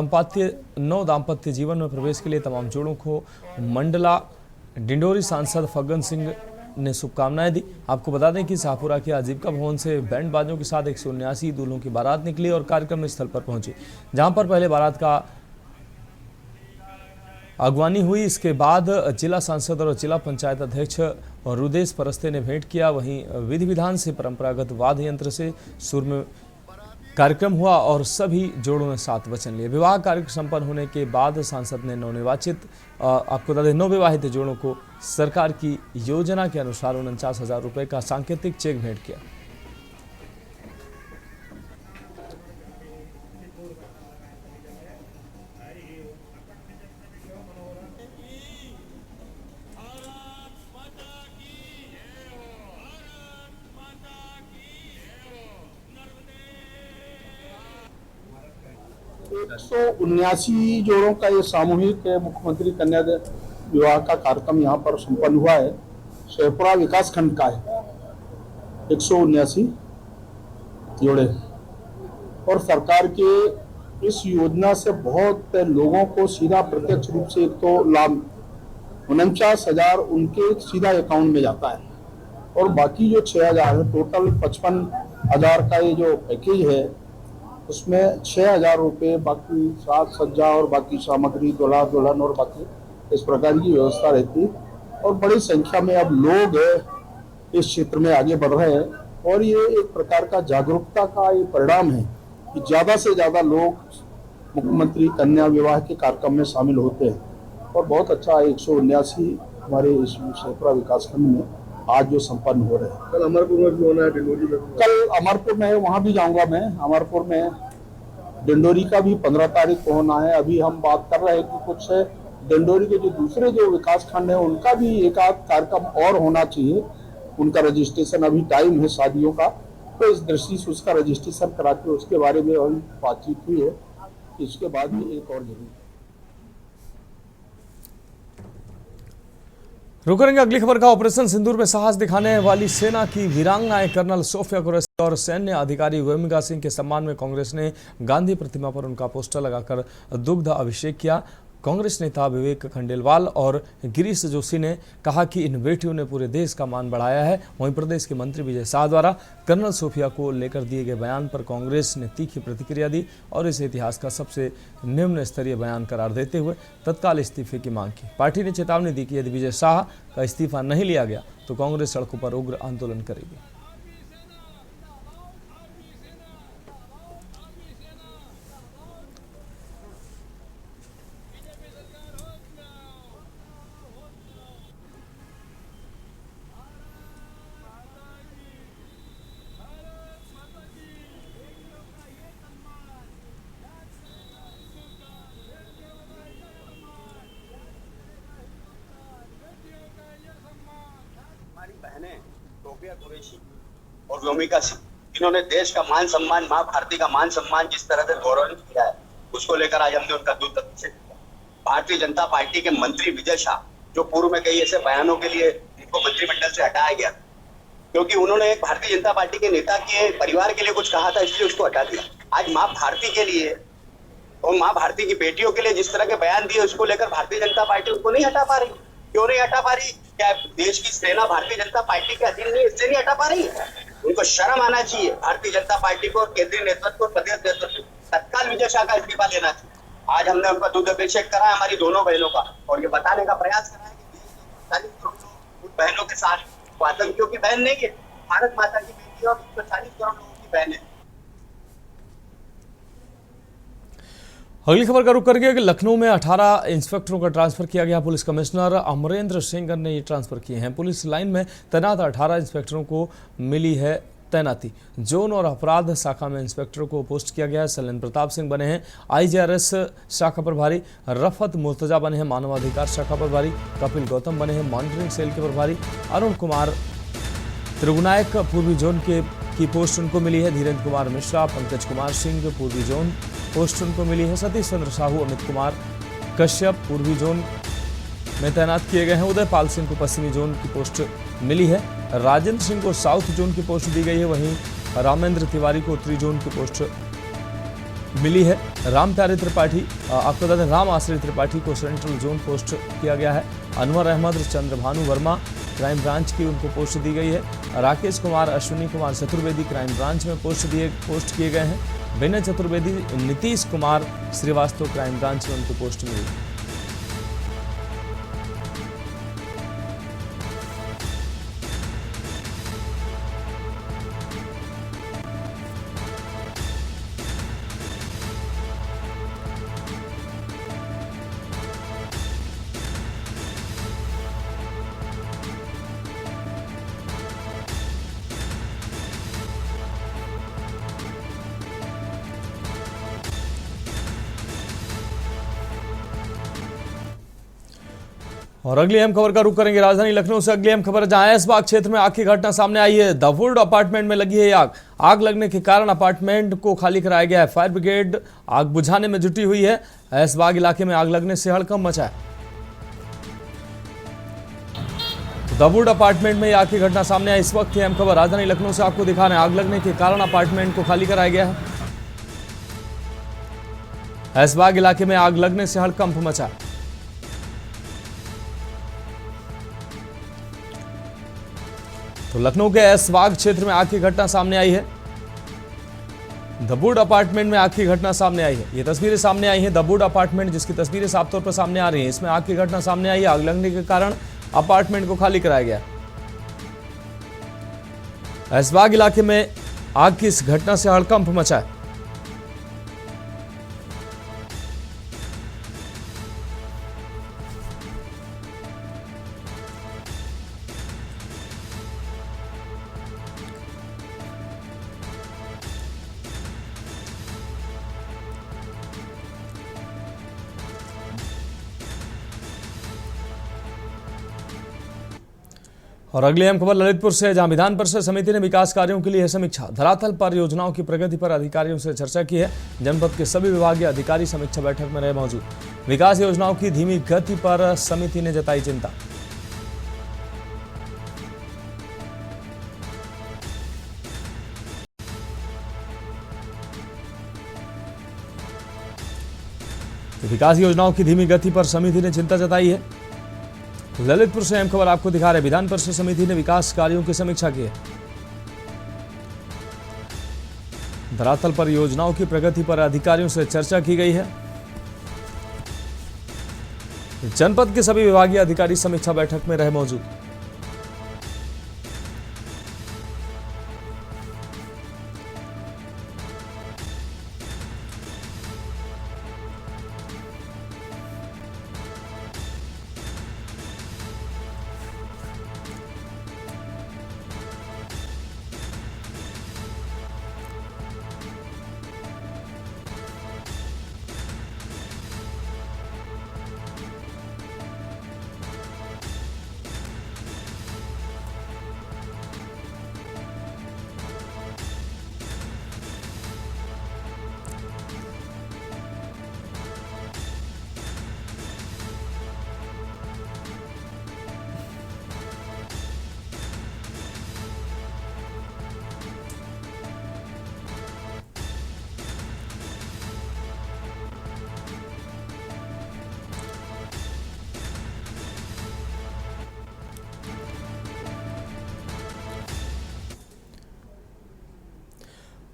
दाम्पत्य जीवन में प्रवेश के लिए तमाम जोड़ों को मंडला डिंडोरी सांसद फग्गन सिंह ने शुभकामनाएं दी। आपको बता दें कि शाहपुरा के आजीविका भवन से बैंड बाजों के साथ 179 दूल्हों की बारात निकली और कार्यक्रम स्थल पर पहुंची, जहां पर पहले बारात का अगवानी हुई। इसके बाद जिला सांसद और जिला पंचायत अध्यक्ष रुदेश परस्ते ने भेंट किया। वहीं विधि विधान से परंपरागत वाद्य यंत्र से सुर में कार्यक्रम हुआ और सभी जोड़ों ने 7 वचन लिए। विवाह कार्यक्रम संपन्न होने के बाद सांसद ने नवविवाहित जोड़ों को सरकार की योजना के अनुसार 49,000 रुपये का सांकेतिक चेक भेंट किया। तो 79 जोड़ों का ये सामूहिक मुख्यमंत्री कन्या विवाह का कार्यक्रम यहाँ पर संपन्न हुआ है। शेरपुरा विकास खंड का है 179 जोड़े और सरकार के इस योजना से बहुत लोगों को सीधा प्रत्यक्ष रूप से एक तो लाभ 49,000 उनके सीधा अकाउंट में जाता है और बाकी जो 6,000 है, टोटल 55,000 का ये जो पैकेज है उसमें 6,000 रुपये बाकी साज सज्जा और बाकी सामग्री दूल्हा दुल्हन और बाकी इस प्रकार की व्यवस्था रहती है। और बड़ी संख्या में अब लोग इस क्षेत्र में आगे बढ़ रहे हैं और ये एक प्रकार का जागरूकता का ये परिणाम है कि ज़्यादा से ज़्यादा लोग मुख्यमंत्री कन्या विवाह के कार्यक्रम में शामिल होते हैं और बहुत अच्छा 179 हमारे इस शेखपुरा विकासखंड में आज जो संपन्न हो रहे हैं। कल अमरपुर में भी होना है, डिंडोरी में। कल अमरपुर में है, वहाँ भी जाऊँगा मैं। अमरपुर में डिंडोरी का भी 15 तारीख को होना है। अभी हम बात कर रहे हैं कि कुछ डिंडोरी के जो दूसरे जो विकास खंड है उनका भी एक आध कार्यक्रम और होना चाहिए। उनका रजिस्ट्रेशन अभी टाइम है शादियों का, तो इस दृष्टि से उसका रजिस्ट्रेशन करा के उसके बारे में अभी बातचीत हुई है। इसके बाद भी एक और जरूर रुक करेंगे अगली खबर का। ऑपरेशन सिंदूर में साहस दिखाने वाली सेना की वीरांगनाएं कर्नल सोफिया कुरैशी और सैन्य अधिकारी वेमिका सिंह के सम्मान में कांग्रेस ने गांधी प्रतिमा पर उनका पोस्टर लगाकर दुग्ध अभिषेक किया। कांग्रेस नेता विवेक खंडेलवाल और गिरीश जोशी ने कहा कि इन बेटियों ने पूरे देश का मान बढ़ाया है। वहीं प्रदेश के मंत्री विजय शाह द्वारा कर्नल सोफिया को लेकर दिए गए बयान पर कांग्रेस ने तीखी प्रतिक्रिया दी और इसे इतिहास का सबसे निम्न स्तरीय बयान करार देते हुए तत्काल इस्तीफे की मांग की। पार्टी ने चेतावनी दी कि यदि विजय शाह का इस्तीफा नहीं लिया गया तो कांग्रेस सड़कों पर उग्र आंदोलन करेगी। सोफिया कुरैशी और वेमिका सिंह, इन्होंने देश का मान सम्मान, मां भारती का मान सम्मान जिस तरह से गौरवान्वित किया है, उसको लेकर आज हमने उनका दूध अभिषेक किया। भारतीय जनता पार्टी के मंत्री विजय शाह, जो पूर्व में कई ऐसे बयानों के लिए उनको मंत्रिमंडल से हटाया गया क्योंकि उन्होंने एक भारतीय जनता पार्टी के नेता के परिवार के लिए कुछ कहा था, इसलिए उसको हटा दिया। आज मां भारती के लिए और मां भारती की बेटियों के लिए जिस तरह के बयान दिए, उसको लेकर भारतीय जनता पार्टी उनको नहीं हटा पा रही। क्यों नहीं हटा पा रही? क्या देश की सेना भारतीय जनता पार्टी के अधीन नहीं, इससे नहीं हटा पा रही है? उनको शर्म आना चाहिए भारतीय जनता पार्टी को, केंद्रीय नेतृत्व और प्रदेश नेतृत्व। तत्काल विजय शाह का इस्तीफा लेना चाहिए। आज हमने उनका दूध अभिषेक करा है हमारी दोनों बहनों का, और ये बताने का प्रयास करा है कि 40 करोड़ उन बहनों के साथ आतंकियों की बहन नहीं है, भारत माता की बेटी और 140 करोड़ लोगों की बहन है। अगली खबर का रुख करके कि लखनऊ में 18 इंस्पेक्टरों का ट्रांसफर किया गया। पुलिस कमिश्नर अमरेंद्र सिंह ने ये ट्रांसफर किए हैं। पुलिस लाइन में तैनात 18 इंस्पेक्टरों को मिली है तैनाती। जोन और अपराध शाखा में इंस्पेक्टरों को पोस्ट किया गया है। शैलेंद्र प्रताप सिंह बने हैं IGRS शाखा प्रभारी, रफत मुर्तजा बने हैं मानवाधिकार शाखा प्रभारी, कपिल गौतम बने हैं मॉनिटरिंग सेल के प्रभारी, अरुण कुमार त्रिगुनायक पूर्वी जोन की पोस्ट उनको मिली है, धीरेन्द्र कुमार मिश्रा, पंकज कुमार सिंह पूर्वी जोन पोस्ट उनको मिली है, सतीश चंद्र साहू, अमित कुमार कश्यप पूर्वी जोन में तैनात किए गए हैं, उदय पाल सिंह को पश्चिमी जोन की पोस्ट मिली है, राजेंद्र सिंह को साउथ जोन की पोस्ट दी गई है, वहीं रामेंद्र तिवारी को उत्तरी जोन की पोस्ट मिली है, राम प्यारे त्रिपाठी आपको बता दें राम आश्रय त्रिपाठी को सेंट्रल जोन पोस्ट किया गया है, अनवर अहमद चंद्रभानु वर्मा क्राइम ब्रांच की उनको पोस्ट दी गई है, राकेश कुमार अश्विनी कुमार चतुर्वेदी क्राइम ब्रांच में पोस्ट किए गए हैं, विनय चतुर्वेदी नीतीश कुमार श्रीवास्तव क्राइम ब्रांच में उनको पोस्ट मिली है। और अगली अहम खबर का रुख करेंगे राजधानी लखनऊ से। अगली अहम खबर जहां ऐशबाग क्षेत्र में आग की घटना सामने आई है। द वुड अपार्टमेंट में लगी है आग। आग लगने के कारण अपार्टमेंट को खाली कराया गया है। फायर ब्रिगेड आग बुझाने में जुटी हुई है। ऐशबाग इलाके में आग लगने से हड़कंप मचा है। द वुड अपार्टमेंट में आग की घटना सामने आई। इस वक्त की अहम खबर राजधानी लखनऊ से आपको दिखा रहे हैं। आग लगने के कारण अपार्टमेंट को खाली कराया गया है। ऐसबाग इलाके में आग लगने से हड़कंप मचा। तो लखनऊ के ऐसबाग क्षेत्र में आग की घटना सामने आई है। दबूड अपार्टमेंट में आग की घटना सामने आई है। ये तस्वीरें सामने आई हैं दबूड अपार्टमेंट, जिसकी तस्वीरें साफ तौर पर सामने आ रही हैं। इसमें आग की घटना सामने आई है। आग लगने के कारण अपार्टमेंट को खाली कराया गया। ऐसबाग इलाके में आग की इस घटना से हड़कंप मचा है। और अगली अहम खबर ललितपुर से, जहां विधान परिषद समिति ने विकास कार्यों के लिए है समीक्षा। धरातल पर योजनाओं की प्रगति पर अधिकारियों से चर्चा की है। जनपद के सभी विभागीय अधिकारी समीक्षा बैठक में रहे मौजूद। विकास योजनाओं की धीमी गति पर समिति ने जताई चिंता। विकास योजनाओं की धीमी गति पर समिति ने चिंता जताई है। ललितपुर से अहम खबर आपको दिखा रहे, विधान परिषद समिति ने विकास कार्यों की समीक्षा की है। धरातल पर योजनाओं की प्रगति पर अधिकारियों से चर्चा की गई है। जनपद के सभी विभागीय अधिकारी समीक्षा बैठक में रहे मौजूद।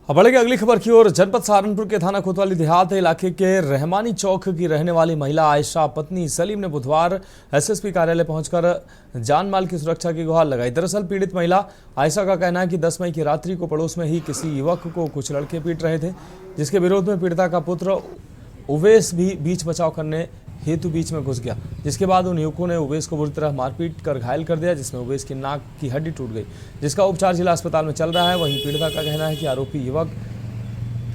अब बढ़ेगी अगली खबर की ओर। जनपद सहारनपुर के थाना कोतवाली देहात इलाके के रहमानी चौक की रहने वाली महिला आयशा पत्नी सलीम ने बुधवार एसएसपी कार्यालय पहुंचकर जान माल की सुरक्षा की गुहार लगाई। दरअसल पीड़ित महिला आयशा का कहना है कि 10 मई की रात्रि को पड़ोस में ही किसी युवक को कुछ लड़के पीट रहे थे, जिसके विरोध में पीड़िता का पुत्र उवैस भी बीच बचाव करने हेतु बीच में घुस गया, जिसके बाद उन युवकों ने उवैस को बुरी तरह मारपीट कर घायल कर दिया, जिसमें उवैस की नाक की हड्डी टूट गई, जिसका उपचार जिला अस्पताल में चल रहा है। वहीं पीड़िता का कहना है कि आरोपी युवक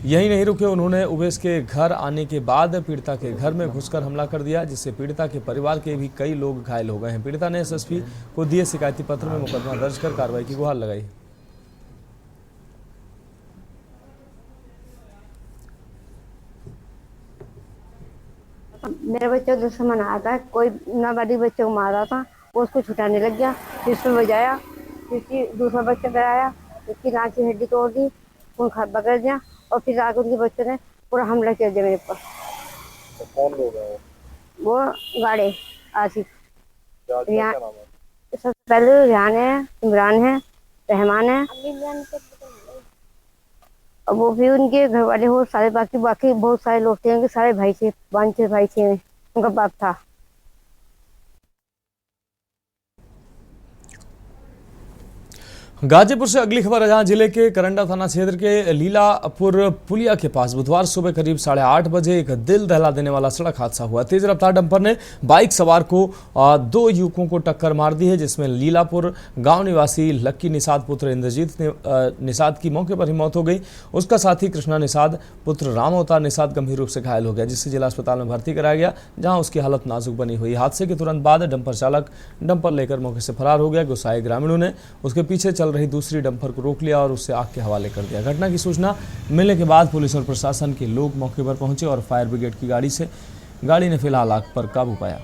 यही नहीं रुके, उन्होंने उवैस के घर आने के बाद पीड़िता के घर में घुसकर हमला कर दिया, जिससे पीड़िता के परिवार के भी कई लोग घायल हो गए हैं। पीड़िता ने एसएसपी को दिए शिकायती पत्र में मुकदमा दर्ज कर कार्रवाई की गुहार लगाई। मेरा बच्चा दुश्मन आया था, कोई नाबालिग बच्चे को मारा था, वो उसको छुटाने लग गया, पिस्टल बजाया, फिर दूसरा बच्चा कराया, उसकी नाक की हड्डी तोड़ दी, खून पकड़ दिया और फिर आगे उनके बच्चों ने पूरा हमला किया दिया मेरे पर। तो कौन लोग हैं वो गाड़े आसिफ, सबसे पहले रिहान है, इमरान है, रहमान है, और वो भी उनके घर वाले हो सारे, बाकी बहुत सारे लोग थे, उनके सारे भाई थे, 5-6 भाई थे, उनका बाप था। गाजीपुर से अगली खबर है, जहां जिले के करंडा थाना क्षेत्र के लीलापुर पुलिया के पास बुधवार सुबह करीब 8:30 बजे एक दिल दहला देने वाला सड़क हादसा हुआ। तेज रफ्तार डंपर ने बाइक सवार को 2 युवकों को टक्कर मार दी है, जिसमें लीलापुर गांव निवासी लक्की निषाद पुत्र इंद्रजीत निषाद की मौके पर ही मौत हो गई। उसका साथी कृष्णा निषाद पुत्र राम अवतार निषाद गंभीर रूप से घायल हो गया, जिसे जिला अस्पताल में भर्ती कराया गया, जहाँ उसकी हालत नाजुक बनी हुई। हादसे के तुरंत बाद डंपर चालक डंपर लेकर मौके से फरार हो गया। गुस्साए ग्रामीणों ने उसके पीछे चल रही दूसरी डंपर को रोक लिया और उससे आग के हवाले कर दिया। घटना की सूचना मिलने के बाद पुलिस और प्रशासन के लोग मौके पर पहुंचे और फायर ब्रिगेड की गाड़ी ने फिलहाल आग पर काबू पाया।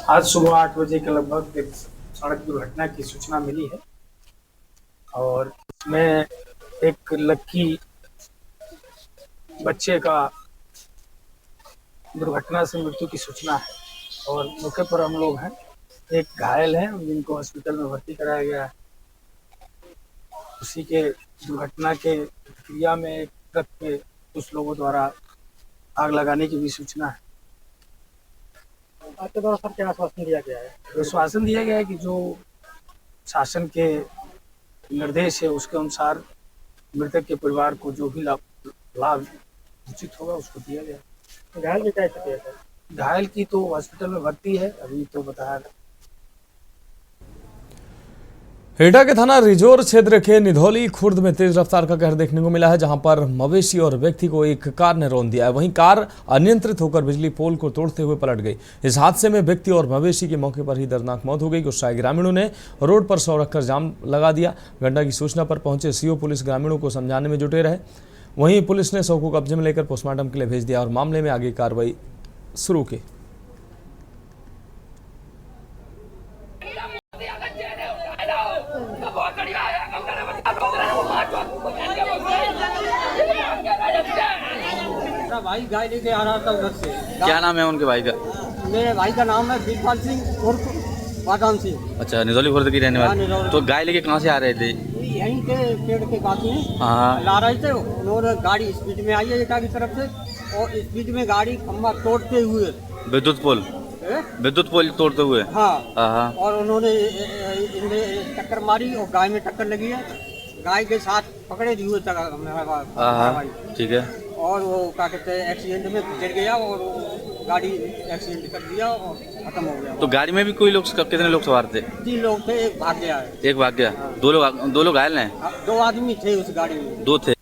आज सुबह 8 बजे के लगभग एक सड़क दुर्घटना की सूचना मिली है और उसमें एक लक्की बच्चे का दुर्घटना से मृत्यु की सूचना है और मौके पर हम लोग हैं। एक घायल है जिनको हॉस्पिटल में भर्ती कराया गया है। उसी के दुर्घटना के प्रतिक्रिया में एक ट्रक पे कुछ लोगों द्वारा आग लगाने की भी सूचना है। आपके द्वारा सर क्या आश्वासन दिया गया है? आश्वासन दिया गया है कि जो शासन के निर्देश है उसके अनुसार मृतक के परिवार को जो भी लाभ उचित होगा उसको दिया गया। घायल की क्या स्थिति है? घायल की तो हॉस्पिटल में भर्ती है, अभी तो बताया। एटा के थाना रिजोर क्षेत्र के निधौली खुर्द में तेज रफ्तार का कहर देखने को मिला है, जहां पर मवेशी और व्यक्ति को एक कार ने रौंद दिया है। वहीं कार अनियंत्रित होकर बिजली पोल को तोड़ते हुए पलट गई। इस हादसे में व्यक्ति और मवेशी की मौके पर ही दर्दनाक मौत हो गई। गुस्साए ग्रामीणों ने रोड पर सौ रखकर जाम लगा दिया। घटना की सूचना पर पहुंचे सीओ पुलिस ग्रामीणों को समझाने में जुटे रहे। वहीं पुलिस ने शव को कब्जे में लेकर पोस्टमार्टम के लिए भेज दिया और मामले में आगे कार्रवाई शुरू की। भाई गाय लेके आ रहा था उधर से। क्या नाम है उनके भाई का? मेरे भाई का नाम है बीरपाल सिंह उर्फ बादाम सिंह। अच्छा, निधौली खुर्द की रहने वाले। तो गाय लेके कहाँ से आ रहे थे? यहीं के पेड़ के पास में हाँ। ला रहे थे। उन्होंने गाड़ी स्पीड में आई है एटा की तरफ से और स्पीड में गाड़ी खंभा तोड़ते हुए विद्युत पोल तोड़ते हुए। हाँ। और उन्होंने इन्हें टक्कर मारी और गाय में टक्कर लगी है। गाय के साथ पकड़े हुए ठीक है। और वो क्या कहते हैं एक्सीडेंट में गिर गया और गाड़ी एक्सीडेंट कर दिया और खत्म हो गया। तो गाड़ी में भी कोई लोग, कितने लोग सवार थे? 3 लोग थे, एक भाग गया है। एक भाग गया। हाँ। दो लोग घायल हैं। 2 आदमी थे उस गाड़ी में। 2 थे।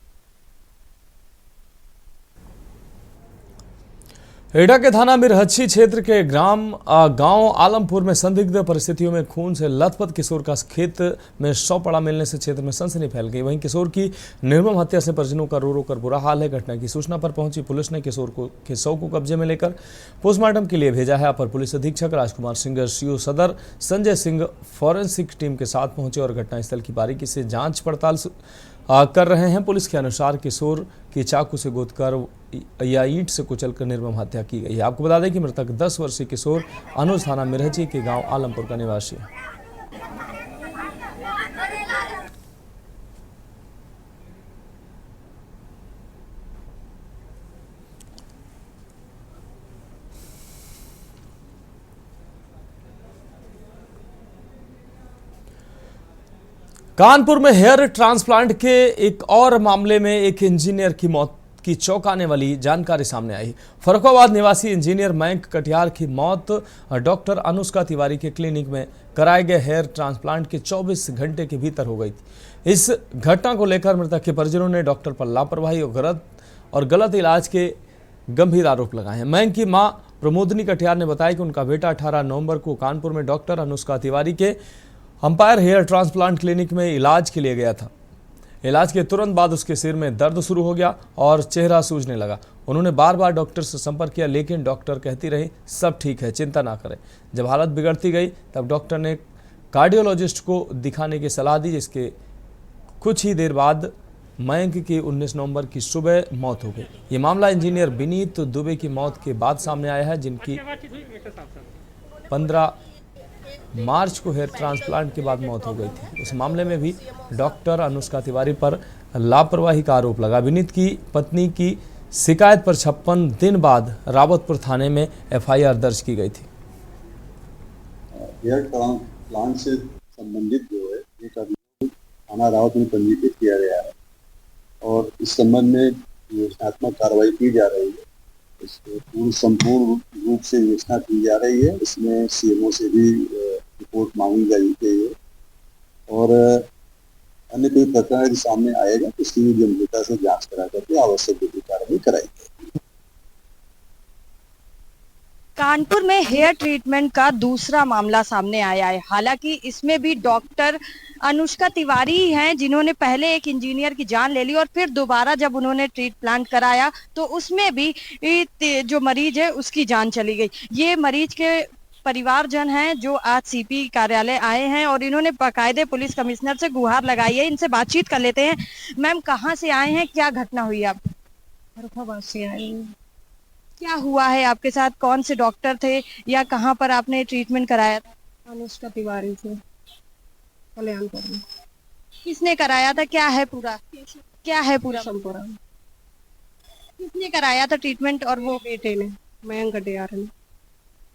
एटा के थाना मिरहच्छी क्षेत्र के गांव आलमपुर में संदिग्ध परिस्थितियों में खून से लथपथ किशोर का खेत में शव पड़ा मिलने से क्षेत्र में सनसनी फैल गई। वहीं किशोर की निर्मम हत्या से परिजनों का रो रो कर बुरा हाल है। घटना की सूचना पर पहुंची पुलिस ने किशोर के शव को कब्जे में लेकर पोस्टमार्टम के लिए भेजा है। अपर पुलिस अधीक्षक राजकुमार सिंह, सीओ सदर संजय सिंह फॉरेंसिक टीम के साथ पहुंचे और घटनास्थल की बारीकी से जांच पड़ताल कर रहे हैं। पुलिस के अनुसार किशोर की चाकू से गोदकर या ईंट से कुचलकर निर्मम हत्या की गई है। आपको बता दें कि मृतक 10 वर्षीय किशोर अनुज थाना मिरहच्छी के गांव आलमपुर का निवासी है। कानपुर में हेयर ट्रांसप्लांट के एक और मामले में एक इंजीनियर की मौत की चौंकाने वाली जानकारी सामने आई। फर्रुखाबाद निवासी इंजीनियर मयंक कटियार की मौत डॉक्टर अनुष्का तिवारी के क्लिनिक में कराए गए हेयर ट्रांसप्लांट के 24 घंटे के भीतर हो गई थी। इस घटना को लेकर मृतक के परिजनों ने डॉक्टर पर लापरवाही और गलत इलाज के गंभीर आरोप लगाए हैं। मयंक की मां प्रमोदनी कटियार ने बताया कि उनका बेटा 18 नवंबर को कानपुर में डॉक्टर अनुष्का तिवारी के अंपायर हेयर ट्रांसप्लांट क्लिनिक में इलाज के लिए गया था। इलाज के तुरंत बाद उसके सिर में दर्द शुरू हो गया और चेहरा सूजने लगा। उन्होंने बार बार डॉक्टर से संपर्क किया, लेकिन डॉक्टर कहती रही सब ठीक है, चिंता ना करें। जब हालत बिगड़ती गई तब डॉक्टर ने कार्डियोलॉजिस्ट को दिखाने की सलाह दी, जिसके कुछ ही देर बाद मयंक की 19 नवंबर की सुबह मौत हो गई। ये मामला इंजीनियर विनीत दुबे की मौत के बाद सामने आया है, जिनकी 15 मार्च को हेयर ट्रांसप्लांट के बाद मौत हो गई थी। उस मामले में भी डॉक्टर अनुष्का तिवारी पर लापरवाही का आरोप लगा। विनीत की पत्नी की शिकायत पर 56 दिन बाद रावतपुर थाने में एफआईआर दर्ज की गई थी। हेयर ट्रांसप्लांट से संबंधित जो है ये थाना रावत में पंजीकृत किया गया है और इस संबंध में योजनात्मक कार्रवाई की जा रही है। इसको संपूर्ण रूप से योजना की जा रही है। इसमें सीएमओ से भी रिपोर्ट मांगी गई है और अन्य कोई प्रकरण सामने आएगा तो उसकी गंभीरता से जांच करा करके आवश्यक कार्रवाई कराई जाएगी। कानपुर में हेयर ट्रीटमेंट का दूसरा मामला सामने आया है। हालांकि इसमें भी डॉक्टर अनुष्का तिवारी हैं जिन्होंने पहले एक इंजीनियर की जान ले ली और फिर दोबारा जब उन्होंने ट्रीटमेंट कराया तो उसमें भी जो मरीज है उसकी जान चली गई। ये मरीज के परिवारजन हैं जो आज सीपी कार्यालय आए हैं और इन्होंने बाकायदे पुलिस कमिश्नर से गुहार लगाई है। इनसे बातचीत कर लेते हैं। मैम, कहाँ से आए हैं, क्या घटना हुई आप? फर्रुखाबाद से आए हैं। क्या हुआ है आपके साथ? कौन से डॉक्टर थे या कहाँ पर आपने ट्रीटमेंट कराया था? अनुष्का तिवारी से कल्याणपुर में। किसने कराया था? क्या है पूरा संपुरा किसने कराया था ट्रीटमेंट? और वो बेटे ने, मयंक गडियार ने।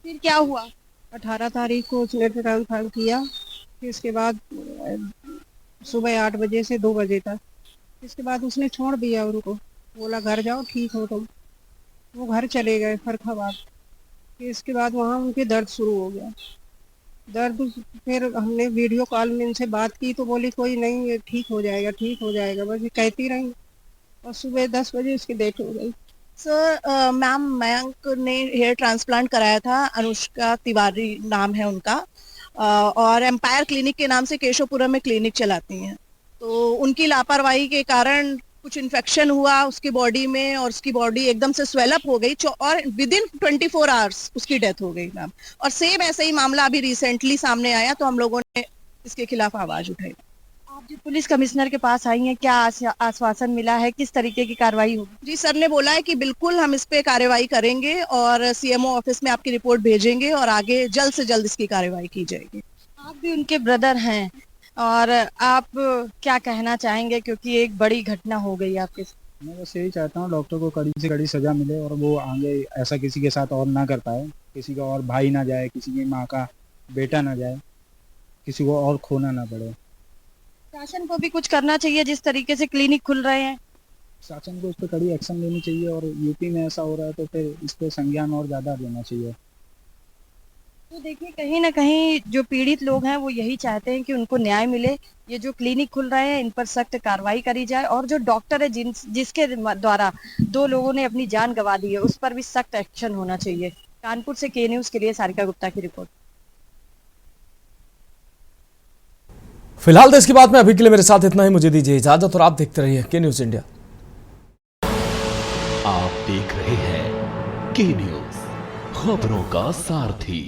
फिर क्या हुआ? 18 तारीख को उसने ट्रांसफर किया। फिर इसके बाद सुबह 8 बजे से 2 बजे तक, इसके बाद उसने छोड़ दिया उनको, बोला घर जाओ ठीक हो तुम। वो घर चले गए फर्रुखाबाद। फिर इसके बाद वहाँ उनके दर्द शुरू हो गया। दर्द फिर हमने वीडियो कॉल में इनसे बात की तो बोली कोई नहीं, ये ठीक हो जाएगा, ठीक हो जाएगा, बस ये कहती रही। और सुबह 10 बजे उसकी डेथ हो गई। सर, मैम मयंक ने हेयर ट्रांसप्लांट कराया था। अनुष्का तिवारी नाम है उनका, और एम्पायर क्लिनिक के नाम से केशवपुरम में क्लिनिक चलाती हैं। तो उनकी लापरवाही के कारण कुछ इन्फेक्शन हुआ उसकी बॉडी में और उसकी बॉडी एकदम से स्वेलअप हो गई और विदिन 24 आवर्स उसकी डेथ हो गई मैम। और सेम ऐसे ही मामला अभी रिसेंटली सामने आया तो हम लोगों ने इसके खिलाफ आवाज उठाई। आप जो पुलिस कमिश्नर के पास आई हैं, क्या आश्वासन मिला है? किस तरीके की कार्रवाई होगी? जी, सर ने बोला है कि बिल्कुल हम इस पे कार्रवाई करेंगे और सीएमओ ऑफिस में आपकी रिपोर्ट भेजेंगे और आगे जल्द से जल्द इसकी कार्रवाई की जाएगी। आप भी उनके ब्रदर हैं और आप क्या कहना चाहेंगे, क्योंकि एक बड़ी घटना हो गई आपके साथ? मैं बस यही चाहता हूँ डॉक्टर को कड़ी से कड़ी सजा मिले और वो आगे ऐसा किसी के साथ और ना कर पाए, किसी का और भाई ना जाए, किसी की माँ का बेटा ना जाए, किसी को और खोना ना पड़े। शासन को भी कुछ करना चाहिए, जिस तरीके से क्लिनिक खुल रहे हैं शासन को इस पर कड़ी एक्शन लेनी चाहिए और यूपी में ऐसा हो रहा है तो फिर इस पर संज्ञान और ज़्यादा लेना चाहिए। तो देखिए, कहीं ना कहीं जो पीड़ित लोग हैं वो यही चाहते हैं कि उनको न्याय मिले। ये जो क्लिनिक खुल रहे हैं इन पर सख्त कार्रवाई करी जाए और जो डॉक्टर है जिसके द्वारा 2 लोगों ने अपनी जान गंवा दी है उस पर भी सख्त एक्शन होना चाहिए। कानपुर से के न्यूज़ के लिए सारिका गुप्ता की रिपोर्ट। फिलहाल देश की बात में अभी के लिए मेरे साथ इतना ही। मुझे दीजिए इजाजत और आप देखते रहिए के न्यूज़ इंडिया। आप देख रहे हैं के न्यूज़, खबरों का सारथी।